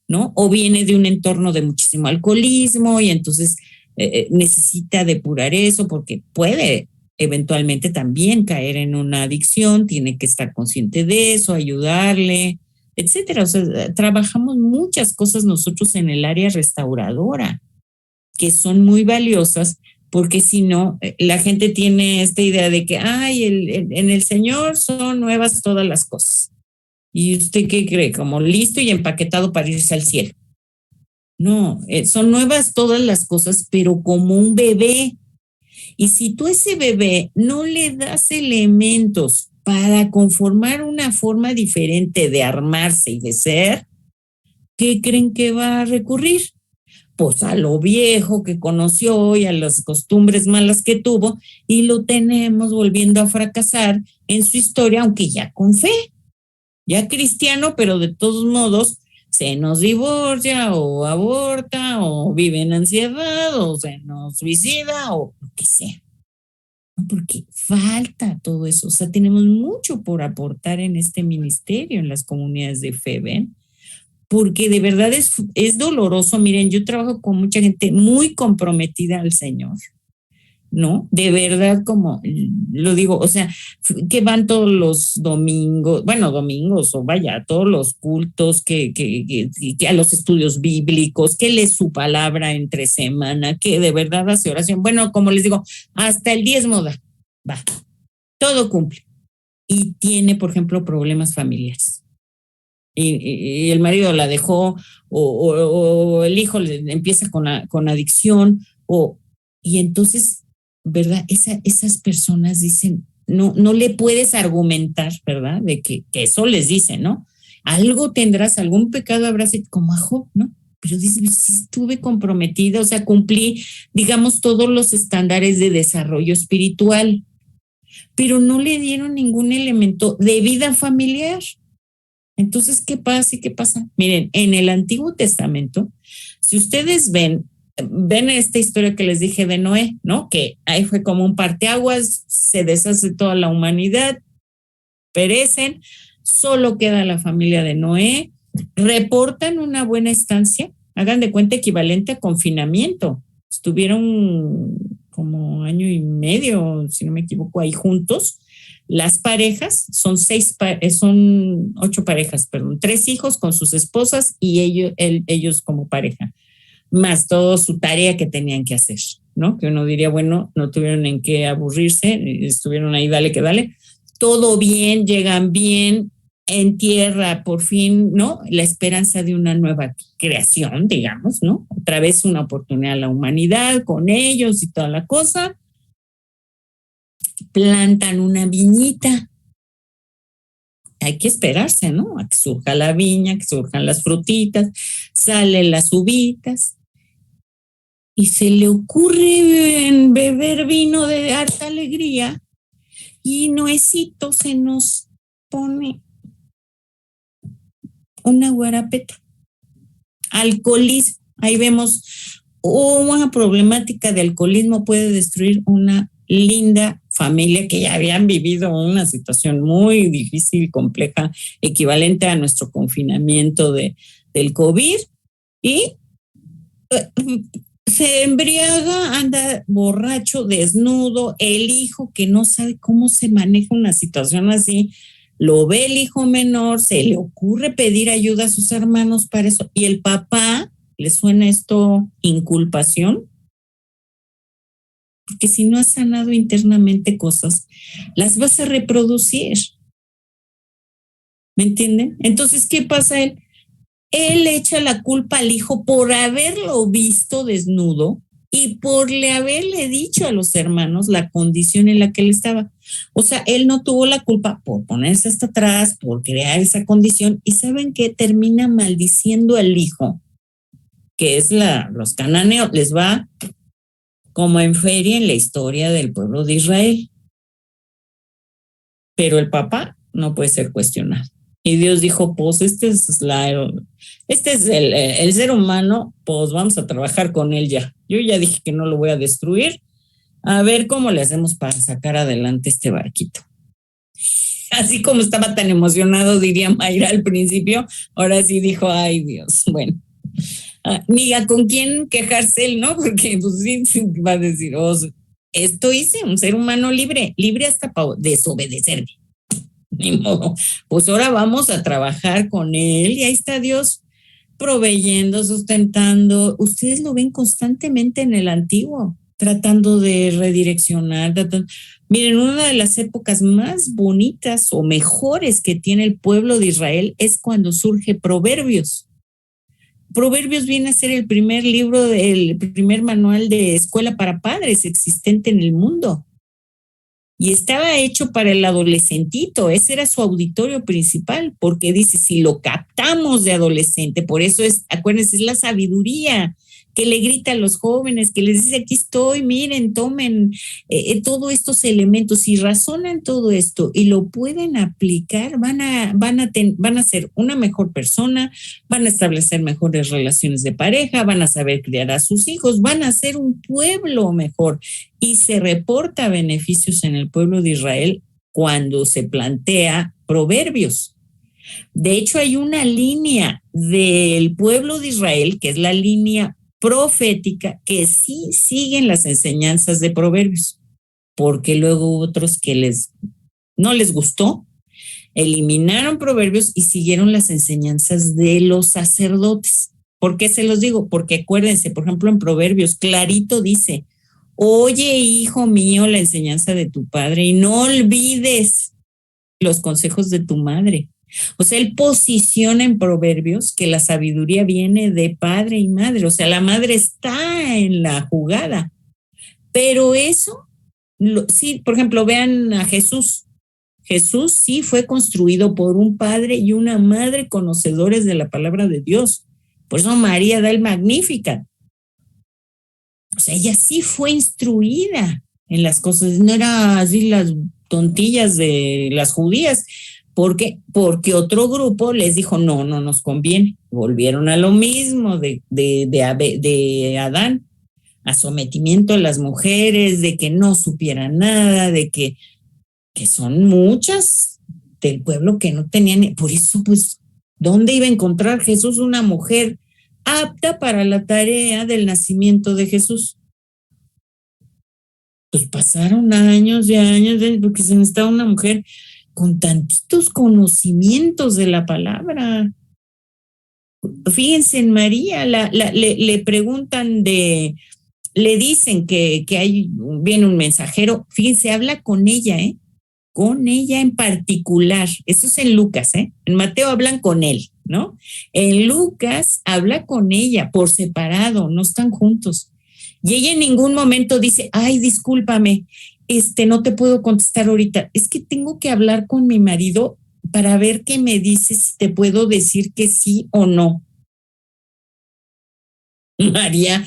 ¿no? O viene de un entorno de muchísimo alcoholismo y entonces necesita depurar eso porque puede eventualmente también caer en una adicción, tiene que estar consciente de eso, ayudarle, etcétera. O sea, trabajamos muchas cosas nosotros en el área restauradora que son muy valiosas porque si no, la gente tiene esta idea de que, en el Señor son nuevas todas las cosas. ¿Y usted qué cree? Como listo y empaquetado para irse al cielo. No, son nuevas todas las cosas, pero como un bebé. Y si tú a ese bebé no le das elementos para conformar una forma diferente de armarse y de ser, ¿qué creen que va a recurrir? Pues a lo viejo que conoció y a las costumbres malas que tuvo, y lo tenemos volviendo a fracasar en su historia, aunque ya con fe, ya cristiano, pero de todos modos se nos divorcia o aborta o vive en ansiedad o se nos suicida o lo que sea. Porque falta todo eso. O sea, tenemos mucho por aportar en este ministerio, en las comunidades de fe, ¿ven? Porque de verdad es doloroso. Miren, yo trabajo con mucha gente muy comprometida al Señor, ¿no? De verdad, como lo digo, o sea, que van todos los domingos, bueno, domingos o vaya, a todos los cultos, que a los estudios bíblicos, que lee su palabra entre semana, que de verdad hace oración. Bueno, como les digo, hasta el diezmo va, todo cumple. Y tiene, por ejemplo, problemas familiares. Y el marido la dejó, o el hijo empieza con adicción, y entonces, ¿verdad? Esas personas dicen, no le puedes argumentar, ¿verdad? De que eso les dice, ¿no? Algo tendrás, algún pecado habrás, como a Job, ¿no? Pero dice, sí, estuve comprometida, o sea, cumplí, digamos, todos los estándares de desarrollo espiritual, pero no le dieron ningún elemento de vida familiar. Entonces, ¿qué pasa y qué pasa? Miren, en el Antiguo Testamento, si ustedes ven esta historia que les dije de Noé, ¿no? Que ahí fue como un parteaguas, se deshace toda la humanidad, perecen, solo queda la familia de Noé, reportan una buena estancia, hagan de cuenta equivalente a confinamiento. Estuvieron como 1 año y medio, si no me equivoco, ahí juntos. Las parejas son 8 parejas, 3 hijos con sus esposas y ellos como pareja, más toda su tarea que tenían que hacer, ¿no? Que uno diría, bueno, no tuvieron en qué aburrirse, estuvieron ahí, dale que dale, todo bien, llegan bien, en tierra, por fin, ¿no? La esperanza de una nueva creación, digamos, ¿no? Otra vez una oportunidad a la humanidad con ellos y toda la cosa. Plantan una viñita. Hay que esperarse, ¿no? A que surja la viña, que surjan las frutitas, salen las uvitas. Y se le ocurre beber vino de harta alegría y Noecito se nos pone una guarapeta. Alcoholismo. Ahí vemos una problemática de alcoholismo puede destruir una linda familia que ya habían vivido una situación muy difícil, compleja, equivalente a nuestro confinamiento del COVID, y se embriaga, anda borracho, desnudo, el hijo que no sabe cómo se maneja una situación así, lo ve el hijo menor, se le ocurre pedir ayuda a sus hermanos para eso, y el papá, ¿le suena esto inculpación? Porque si no has sanado internamente cosas, las vas a reproducir. ¿Me entienden? Entonces, ¿qué pasa él? Él echa la culpa al hijo por haberlo visto desnudo y por haberle dicho a los hermanos la condición en la que él estaba. O sea, él no tuvo la culpa por ponerse hasta atrás, por crear esa condición. ¿Y saben qué? Termina maldiciendo al hijo, que es los cananeos, les va como en feria en la historia del pueblo de Israel. Pero el papá no puede ser cuestionado. Y Dios dijo, pues este es el ser humano, pues vamos a trabajar con él ya. Yo ya dije que no lo voy a destruir. A ver cómo le hacemos para sacar adelante este barquito. Así como estaba tan emocionado, diría Mayra al principio, ahora sí dijo, ay Dios, bueno. Amiga, ¿con quién quejarse él, no? Porque pues sí va a decir, esto hice, un ser humano libre hasta para desobedecerme. Ni modo. Pues ahora vamos a trabajar con él y ahí está Dios proveyendo, sustentando. Ustedes lo ven constantemente en el Antiguo, tratando de redireccionar. Miren, una de las épocas más bonitas o mejores que tiene el pueblo de Israel es cuando surge Proverbios. Proverbios viene a ser el primer libro, el primer manual de escuela para padres existente en el mundo. Y estaba hecho para el adolescentito, ese era su auditorio principal, porque dice, si lo captamos de adolescente, por eso es, acuérdense, es la sabiduría que le grita a los jóvenes, que les dice, aquí estoy, miren, tomen todos estos elementos, si razonan todo esto y lo pueden aplicar, van a ser una mejor persona, van a establecer mejores relaciones de pareja, van a saber criar a sus hijos, van a ser un pueblo mejor. Y se reporta beneficios en el pueblo de Israel cuando se plantea Proverbios. De hecho, hay una línea del pueblo de Israel, que es la línea profética, que sí siguen las enseñanzas de Proverbios, porque luego hubo otros que no les gustó, eliminaron Proverbios y siguieron las enseñanzas de los sacerdotes. ¿Por qué se los digo? Porque acuérdense, por ejemplo, en Proverbios clarito dice, oye, hijo mío, la enseñanza de tu padre y no olvides los consejos de tu madre. O sea, él posiciona en Proverbios que la sabiduría viene de padre y madre. O sea, la madre está en la jugada. Pero eso, sí, por ejemplo, vean a Jesús. Jesús sí fue construido por un padre y una madre conocedores de la palabra de Dios. Por eso María da el Magnificat. O sea, ella sí fue instruida en las cosas. No era así las tontillas de las judías. ¿Por qué? Porque otro grupo les dijo, no nos conviene. Volvieron a lo mismo de Adán, a sometimiento a las mujeres, de que no supieran nada, de que son muchas del pueblo que no tenían. Por eso, pues, ¿dónde iba a encontrar Jesús una mujer apta para la tarea del nacimiento de Jesús? Pues pasaron años y años, porque se necesitaba una mujer con tantitos conocimientos de la palabra. Fíjense en María, le preguntan le dicen que viene un mensajero, fíjense, habla con ella, con ella en particular. Eso es en Lucas, en Mateo hablan con él, ¿no? En Lucas habla con ella por separado, no están juntos. Y ella en ningún momento dice, ay, discúlpame, no te puedo contestar ahorita, es que tengo que hablar con mi marido para ver qué me dice, si te puedo decir que sí o no. María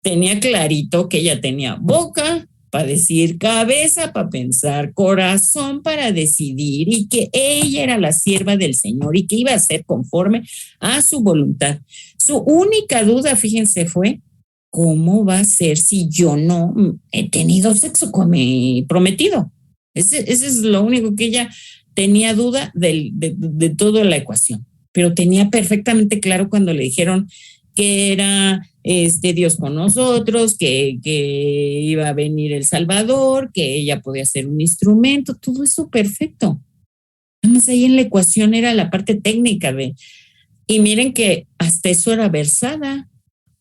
tenía clarito que ella tenía boca para decir, cabeza para pensar, corazón para decidir, y que ella era la sierva del Señor y que iba a ser conforme a su voluntad. Su única duda, fíjense, fue, ¿cómo va a ser si yo no he tenido sexo con mi prometido? Ese es lo único que ella tenía duda de toda la ecuación, pero tenía perfectamente claro cuando le dijeron que era Dios con nosotros, que iba a venir el Salvador, que ella podía ser un instrumento, todo eso perfecto. Además, ahí en la ecuación era la parte técnica y miren que hasta eso era versada.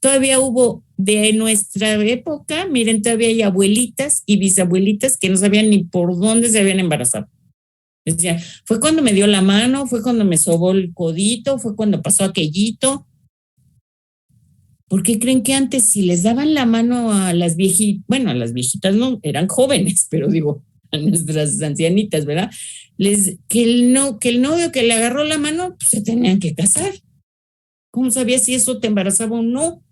Todavía hubo de nuestra época, miren, todavía hay abuelitas y bisabuelitas que no sabían ni por dónde se habían embarazado. Decía, fue cuando me dio la mano, fue cuando me sobó el codito, fue cuando pasó aquellito. ¿Por qué creen que antes si les daban la mano a las viejitas, bueno, a las viejitas no, eran jóvenes, pero digo, a nuestras ancianitas, ¿verdad? Que el novio que le agarró la mano, pues se tenían que casar. ¿Cómo sabía si eso te embarazaba o no?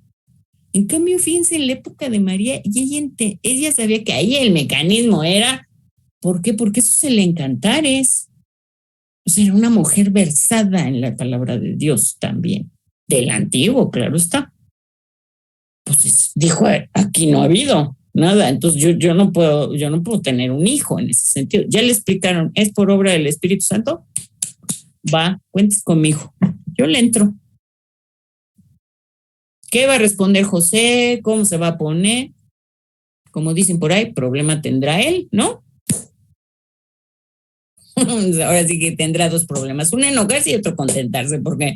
En cambio, fíjense, en la época de María, y ella sabía que ahí el mecanismo era, ¿por qué? Porque eso se le encantares. O sea, era una mujer versada en la palabra de Dios también, del antiguo, claro está. Pues dijo, aquí no ha habido nada, entonces yo no puedo tener un hijo en ese sentido. Ya le explicaron, es por obra del Espíritu Santo, va, cuentes conmigo, yo le entro. ¿Qué va a responder José? ¿Cómo se va a poner? Como dicen por ahí, problema tendrá él, ¿no? Ahora sí que tendrá dos problemas, uno enojarse y otro contentarse, porque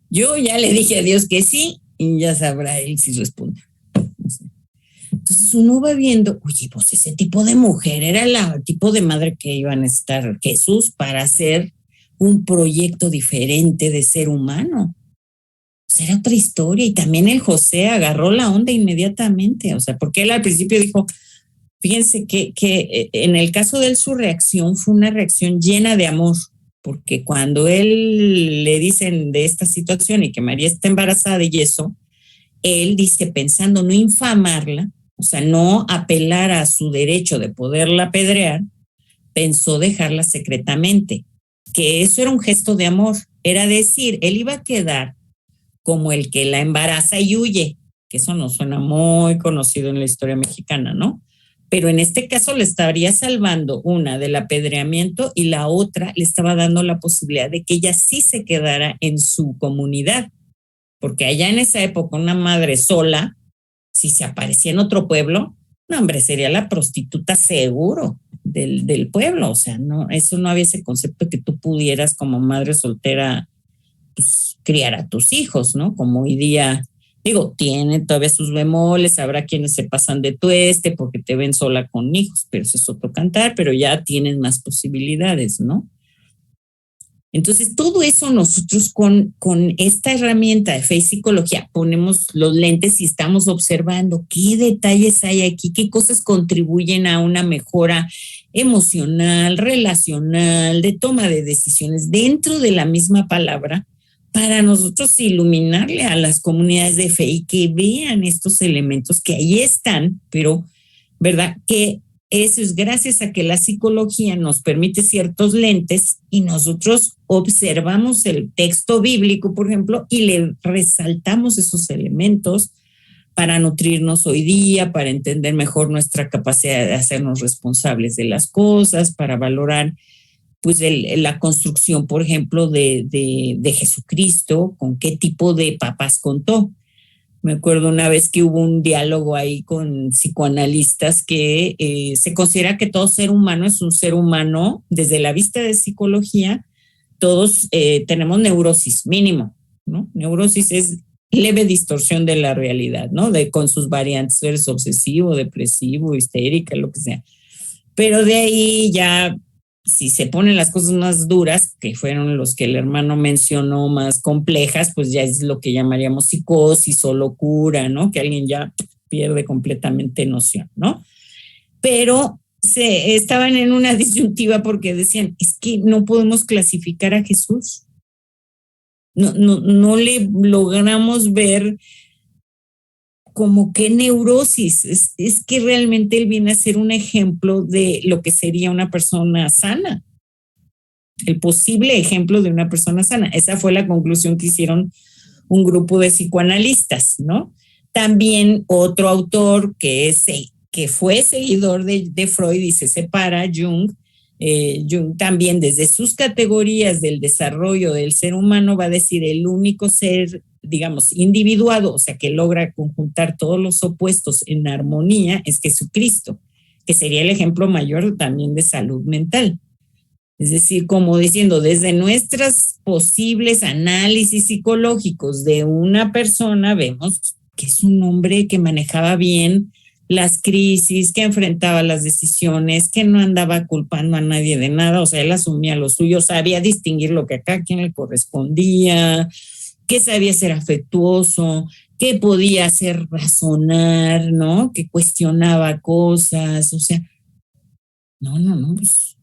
yo ya le dije a Dios que sí y ya sabrá él si responde. Entonces uno va viendo, oye, pues ese tipo de mujer era el tipo de madre que iba a necesitar Jesús para hacer un proyecto diferente de ser humano. Era otra historia, y también el José agarró la onda inmediatamente, o sea, porque él al principio dijo, fíjense que en el caso de él su reacción fue una reacción llena de amor, porque cuando él le dicen de esta situación y que María está embarazada y eso, él dice, pensando no infamarla, o sea, no apelar a su derecho de poderla apedrear, pensó dejarla secretamente, que eso era un gesto de amor, era decir, él iba a quedar como el que la embaraza y huye, que eso no suena muy conocido en la historia mexicana, ¿no? Pero en este caso le estaría salvando una del apedreamiento y la otra le estaba dando la posibilidad de que ella sí se quedara en su comunidad, porque allá en esa época una madre sola, si se aparecía en otro pueblo, no, hombre, sería la prostituta seguro del pueblo, o sea, no, eso no había ese concepto que tú pudieras como madre soltera pues, criar a tus hijos, ¿no? Como hoy día, digo, tiene todavía sus bemoles, habrá quienes se pasan de tueste porque te ven sola con hijos, pero eso es otro cantar, pero ya tienen más posibilidades, ¿no? Entonces, todo eso nosotros con esta herramienta de fe y psicología ponemos los lentes y estamos observando qué detalles hay aquí, qué cosas contribuyen a una mejora emocional, relacional, de toma de decisiones dentro de la misma palabra, para nosotros iluminarle a las comunidades de fe y que vean estos elementos que ahí están, pero, ¿verdad? Que eso es gracias a que la psicología nos permite ciertos lentes y nosotros observamos el texto bíblico, por ejemplo, y le resaltamos esos elementos para nutrirnos hoy día, para entender mejor nuestra capacidad de hacernos responsables de las cosas, para valorar pues la construcción, por ejemplo, de Jesucristo, con qué tipo de papas contó. Me acuerdo una vez que hubo un diálogo ahí con psicoanalistas que se considera que todo ser humano es un ser humano, desde la vista de psicología, todos tenemos neurosis mínimo, ¿no? Neurosis es leve distorsión de la realidad, ¿no? Con sus variantes, eres obsesivo, depresivo, histérica, lo que sea. Pero de ahí ya, si se ponen las cosas más duras, que fueron los que el hermano mencionó, más complejas, pues ya es lo que llamaríamos psicosis o locura, ¿no? Que alguien ya pierde completamente noción, ¿no? Pero estaban en una disyuntiva porque decían, es que no podemos clasificar a Jesús. No le logramos ver como qué neurosis. Es que realmente él viene a ser un ejemplo de lo que sería una persona sana, el posible ejemplo de una persona sana. Esa fue la conclusión que hicieron un grupo de psicoanalistas, ¿no? También otro autor que fue seguidor de Freud y se separa, Jung también desde sus categorías del desarrollo del ser humano va a decir el único ser, digamos, individuado, o sea, que logra conjuntar todos los opuestos en armonía, es Jesucristo, que sería el ejemplo mayor también de salud mental. Es decir, como diciendo, desde nuestros posibles análisis psicológicos de una persona, vemos que es un hombre que manejaba bien las crisis, que enfrentaba las decisiones, que no andaba culpando a nadie de nada, o sea, él asumía lo suyo, sabía distinguir lo que acá a quien le correspondía, que sabía ser afectuoso, que podía hacer razonar, ¿no? Que cuestionaba cosas, o sea, no, pues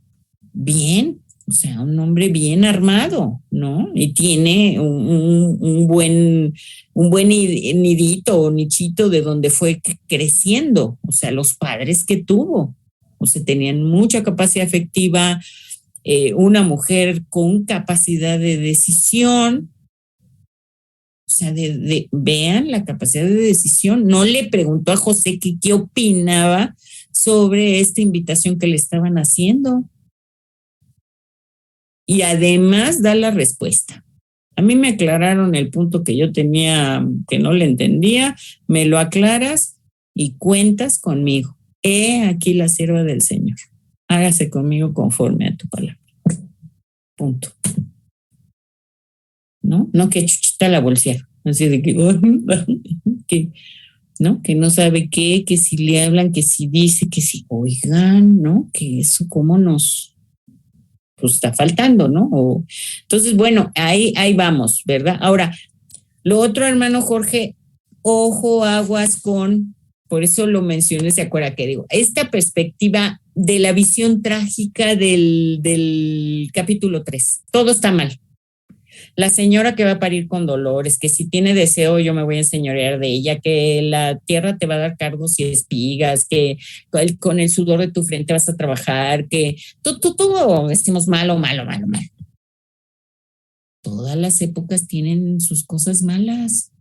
bien, o sea, un hombre bien armado, ¿no? Y tiene un buen nidito o nichito de donde fue creciendo, o sea, los padres que tuvo, o sea, tenían mucha capacidad afectiva, una mujer con capacidad de decisión, o sea, vean la capacidad de decisión. No le preguntó a José qué opinaba sobre esta invitación que le estaban haciendo. Y además da la respuesta. A mí me aclararon el punto que yo tenía, que no le entendía, me lo aclaras y cuentas conmigo. He aquí la sierva del Señor. Hágase conmigo conforme a tu palabra. Punto. No que chuchita la bolsear. Así de que, ¿no? Que no sabe qué, que si le hablan, que si dice, que si oigan, ¿no? Que eso cómo nos... pues está faltando, ¿no? Entonces, bueno, ahí vamos, ¿verdad? Ahora, lo otro, hermano Jorge, ojo, aguas por eso lo mencioné, ¿se acuerda que digo? Esta perspectiva de la visión trágica del capítulo 3, todo está mal. La señora que va a parir con dolores, que si tiene deseo yo me voy a enseñorear de ella, que la tierra te va a dar cardos y espigas, que con el sudor de tu frente vas a trabajar, que todo decimos malo, malo, malo, malo. Todas las épocas tienen sus cosas malas.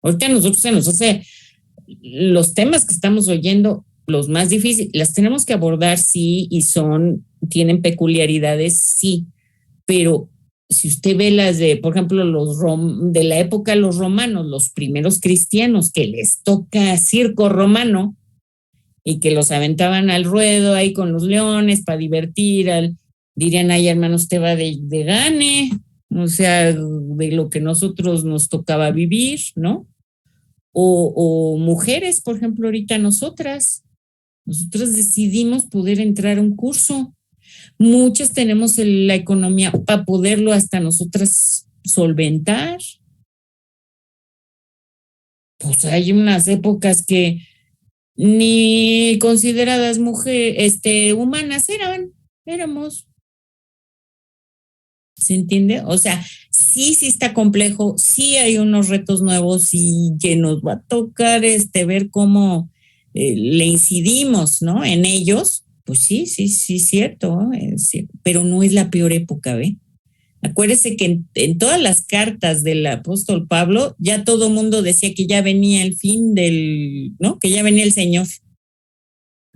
Ahorita a nosotros se nos hace los temas que estamos oyendo los más difíciles, las tenemos que abordar, sí, y tienen peculiaridades, sí, pero si usted ve las de, por ejemplo, de la época de los romanos, los primeros cristianos que les toca circo romano y que los aventaban al ruedo ahí con los leones para divertir, dirían, ay, hermano, usted va de gane, o sea, de lo que nosotros nos tocaba vivir, ¿no? O mujeres, por ejemplo, ahorita nosotras decidimos poder entrar a un curso. Muchas tenemos la economía para poderlo hasta nosotras solventar. Pues hay unas épocas que ni consideradas mujeres, humanas éramos. ¿Se entiende? O sea, sí está complejo, sí hay unos retos nuevos y que nos va a tocar ver cómo le incidimos, ¿no? En ellos. Pues sí, cierto, pero no es la peor época, ¿ve? Acuérdese que en todas las cartas del apóstol Pablo ya todo mundo decía que ya venía el fin ¿no? Que ya venía el Señor.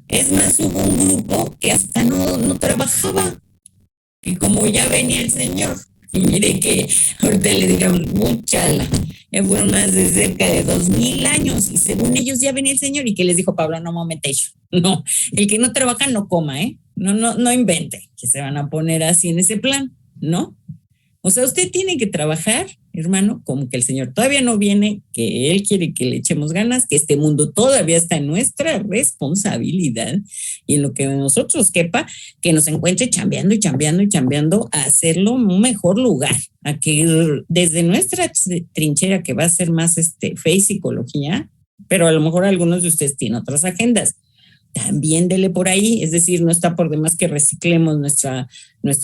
Es más, hubo un grupo que hasta no trabajaba. Y como ya venía el Señor, y mire que ahorita le dijeron, muchala, ya fueron más de cerca de 2000 años, y según ellos ya venía el Señor, y que les dijo Pablo, no momentéis, no, el que no trabaja no coma, no invente, que se van a poner así en ese plan, ¿no? O sea, usted tiene que trabajar, hermano, como que el Señor todavía no viene, que Él quiere que le echemos ganas, que este mundo todavía está en nuestra responsabilidad y en lo que de nosotros quepa, que nos encuentre chambeando a hacerlo un mejor lugar, a que desde nuestra trinchera, que va a ser más fe y psicología, pero a lo mejor algunos de ustedes tienen otras agendas, también dele por ahí, es decir, no está por demás que reciclemos nuestra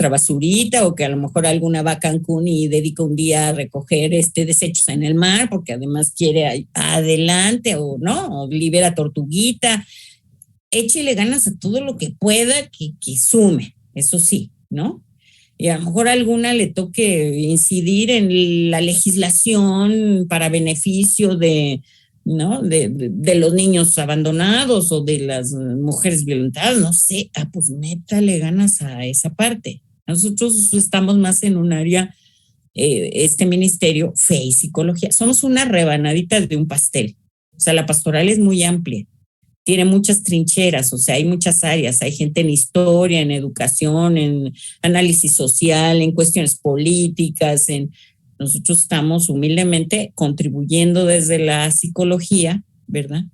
basurita o que a lo mejor alguna va a Cancún y dedica un día a recoger desechos en el mar porque además quiere adelante o no, o libera tortuguita. Échele ganas a todo lo que pueda que sume, eso sí, ¿no? Y a lo mejor a alguna le toque incidir en la legislación para beneficio ¿no? De los niños abandonados o de las mujeres violentadas, no sé, pues métale ganas a esa parte. Nosotros estamos más en un área, este ministerio, fe y psicología. Somos una rebanadita de un pastel. O sea, la pastoral es muy amplia, tiene muchas trincheras, o sea, hay muchas áreas, hay gente en historia, en educación, en análisis social, en cuestiones políticas, nosotros estamos humildemente contribuyendo desde la psicología, ¿verdad?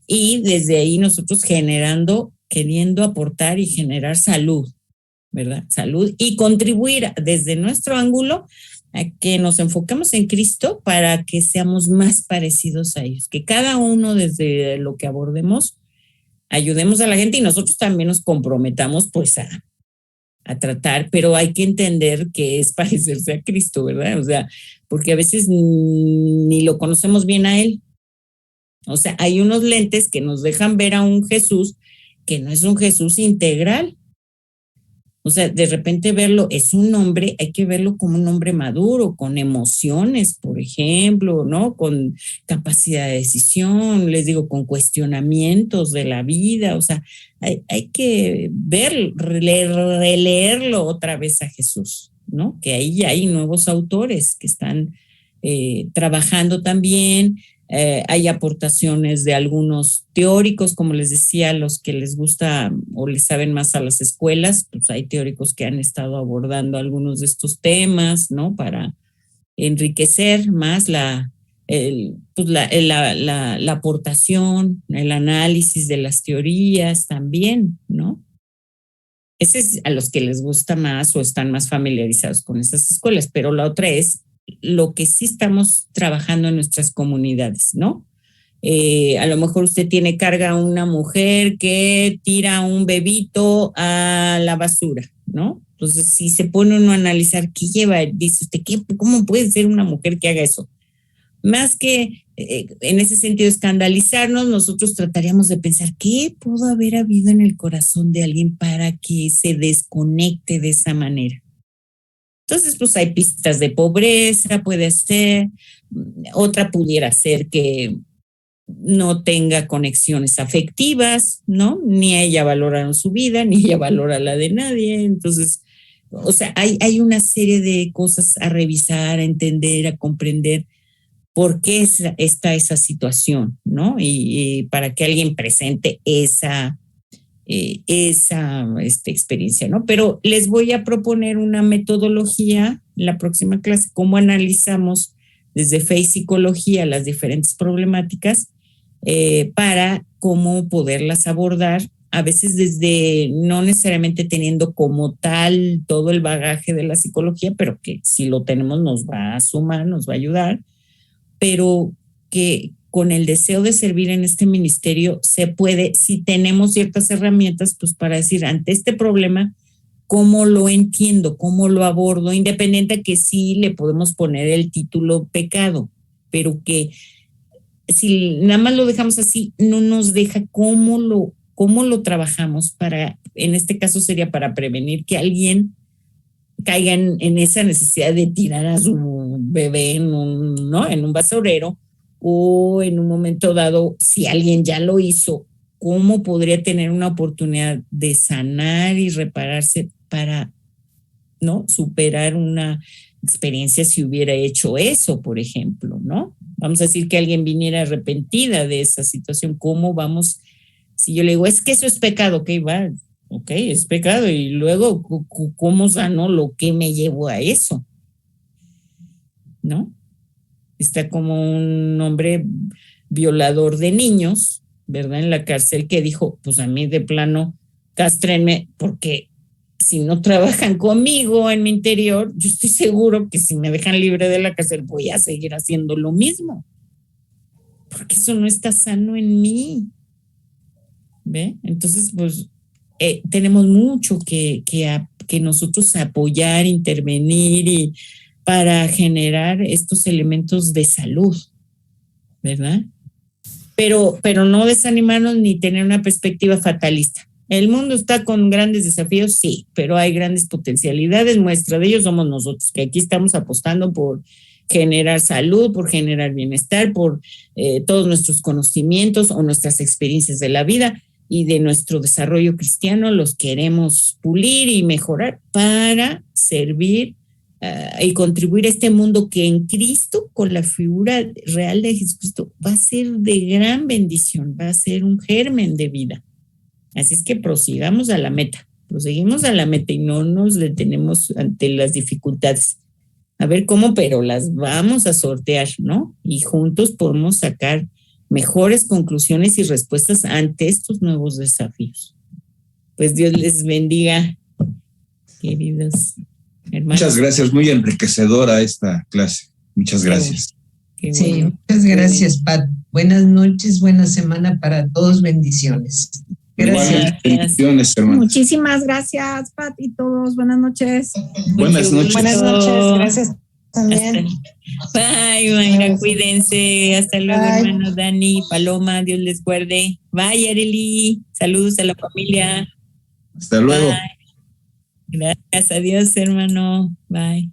Y desde ahí nosotros queriendo aportar y generar salud, ¿verdad? Salud y contribuir desde nuestro ángulo a que nos enfoquemos en Cristo para que seamos más parecidos a ellos, que cada uno desde lo que abordemos ayudemos a la gente y nosotros también nos comprometamos pues a tratar, pero hay que entender que es parecerse a Cristo, ¿verdad? O sea, porque a veces ni lo conocemos bien a Él. O sea, hay unos lentes que nos dejan ver a un Jesús que no es un Jesús integral. O sea, de repente verlo, es un hombre, hay que verlo como un hombre maduro, con emociones, por ejemplo, ¿no? Con capacidad de decisión, les digo, con cuestionamientos de la vida. O sea, hay que releerlo otra vez a Jesús, ¿no? Que ahí ya hay nuevos autores que están trabajando también. Hay aportaciones de algunos teóricos, como les decía, los que les gusta o les saben más a las escuelas, pues hay teóricos que han estado abordando algunos de estos temas, ¿no? Para enriquecer más la aportación, el análisis de las teorías también, ¿no? Ese es a los que les gusta más o están más familiarizados con esas escuelas, pero la otra es lo que sí estamos trabajando en nuestras comunidades, ¿no? A lo mejor usted tiene carga a una mujer que tira un bebito a la basura, ¿no? Entonces, si se pone uno a analizar qué lleva, dice usted, ¿cómo puede ser una mujer que haga eso? Más que en ese sentido escandalizarnos, nosotros trataríamos de pensar qué pudo haber habido en el corazón de alguien para que se desconecte de esa manera. Entonces, pues hay pistas de pobreza, puede ser, otra pudiera ser que no tenga conexiones afectivas, ¿no? Ni ella valora su vida, ni ella valora la de nadie. Entonces, o sea, hay una serie de cosas a revisar, a entender, a comprender por qué está esa situación, ¿no? Y para que alguien presente esa experiencia, ¿no? Pero les voy a proponer una metodología en la próxima clase, cómo analizamos desde fe y psicología las diferentes problemáticas para cómo poderlas abordar, a veces desde no necesariamente teniendo como tal todo el bagaje de la psicología, pero que si lo tenemos nos va a sumar, nos va a ayudar, pero que con el deseo de servir en este ministerio se puede, si tenemos ciertas herramientas, pues para decir, ante este problema, ¿cómo lo entiendo? ¿Cómo lo abordo? Independiente de que sí le podemos poner el título pecado, pero que si nada más lo dejamos así, no nos deja cómo lo trabajamos para, en este caso sería para prevenir que alguien caiga en esa necesidad de tirar a su bebé en un basurero, o en un momento dado, si alguien ya lo hizo, ¿cómo podría tener una oportunidad de sanar y repararse para, ¿no?, superar una experiencia si hubiera hecho eso, por ejemplo, ¿no? Vamos a decir que alguien viniera arrepentida de esa situación, ¿cómo vamos? Si yo le digo, es que eso es pecado, ok, es pecado, y luego, ¿cómo sano lo que me llevó a eso? ¿No? Está como un hombre violador de niños, ¿verdad? En la cárcel, que dijo, pues a mí de plano, castrenme, porque si no trabajan conmigo en mi interior, yo estoy seguro que si me dejan libre de la cárcel voy a seguir haciendo lo mismo, porque eso no está sano en mí. ¿Ve? Entonces, pues tenemos mucho que nosotros apoyar, intervenir y para generar estos elementos de salud, ¿verdad? Pero no desanimarnos ni tener una perspectiva fatalista. El mundo está con grandes desafíos, sí, pero hay grandes potencialidades. Muestra de ellos somos nosotros, que aquí estamos apostando por generar salud, por generar bienestar, por todos nuestros conocimientos o nuestras experiencias de la vida y de nuestro desarrollo cristiano, los queremos pulir y mejorar para servir y contribuir a este mundo que en Cristo, con la figura real de Jesucristo, va a ser de gran bendición, va a ser un germen de vida. Así es que prosigamos a la meta, proseguimos a la meta y no nos detenemos ante las dificultades. A ver cómo, pero las vamos a sortear, ¿no? Y juntos podemos sacar mejores conclusiones y respuestas ante estos nuevos desafíos. Pues Dios les bendiga, queridos hermanos. Muchas gracias, muy enriquecedora esta clase. Muchas gracias. Qué bueno. Sí, muchas gracias, Pat. Buenas noches, buena semana para todos, bendiciones. Gracias. Bendiciones, hermanos. Muchísimas gracias, Pat, y todos. Buenas noches. Buenas noches. Buenas noches, gracias también. Bye, Mayra, cuídense. Hasta luego, bye. Hermano Dani, Paloma, Dios les guarde. Bye, Arely. Saludos a la familia. Hasta luego. Bye. Gracias, adiós, hermano. Bye.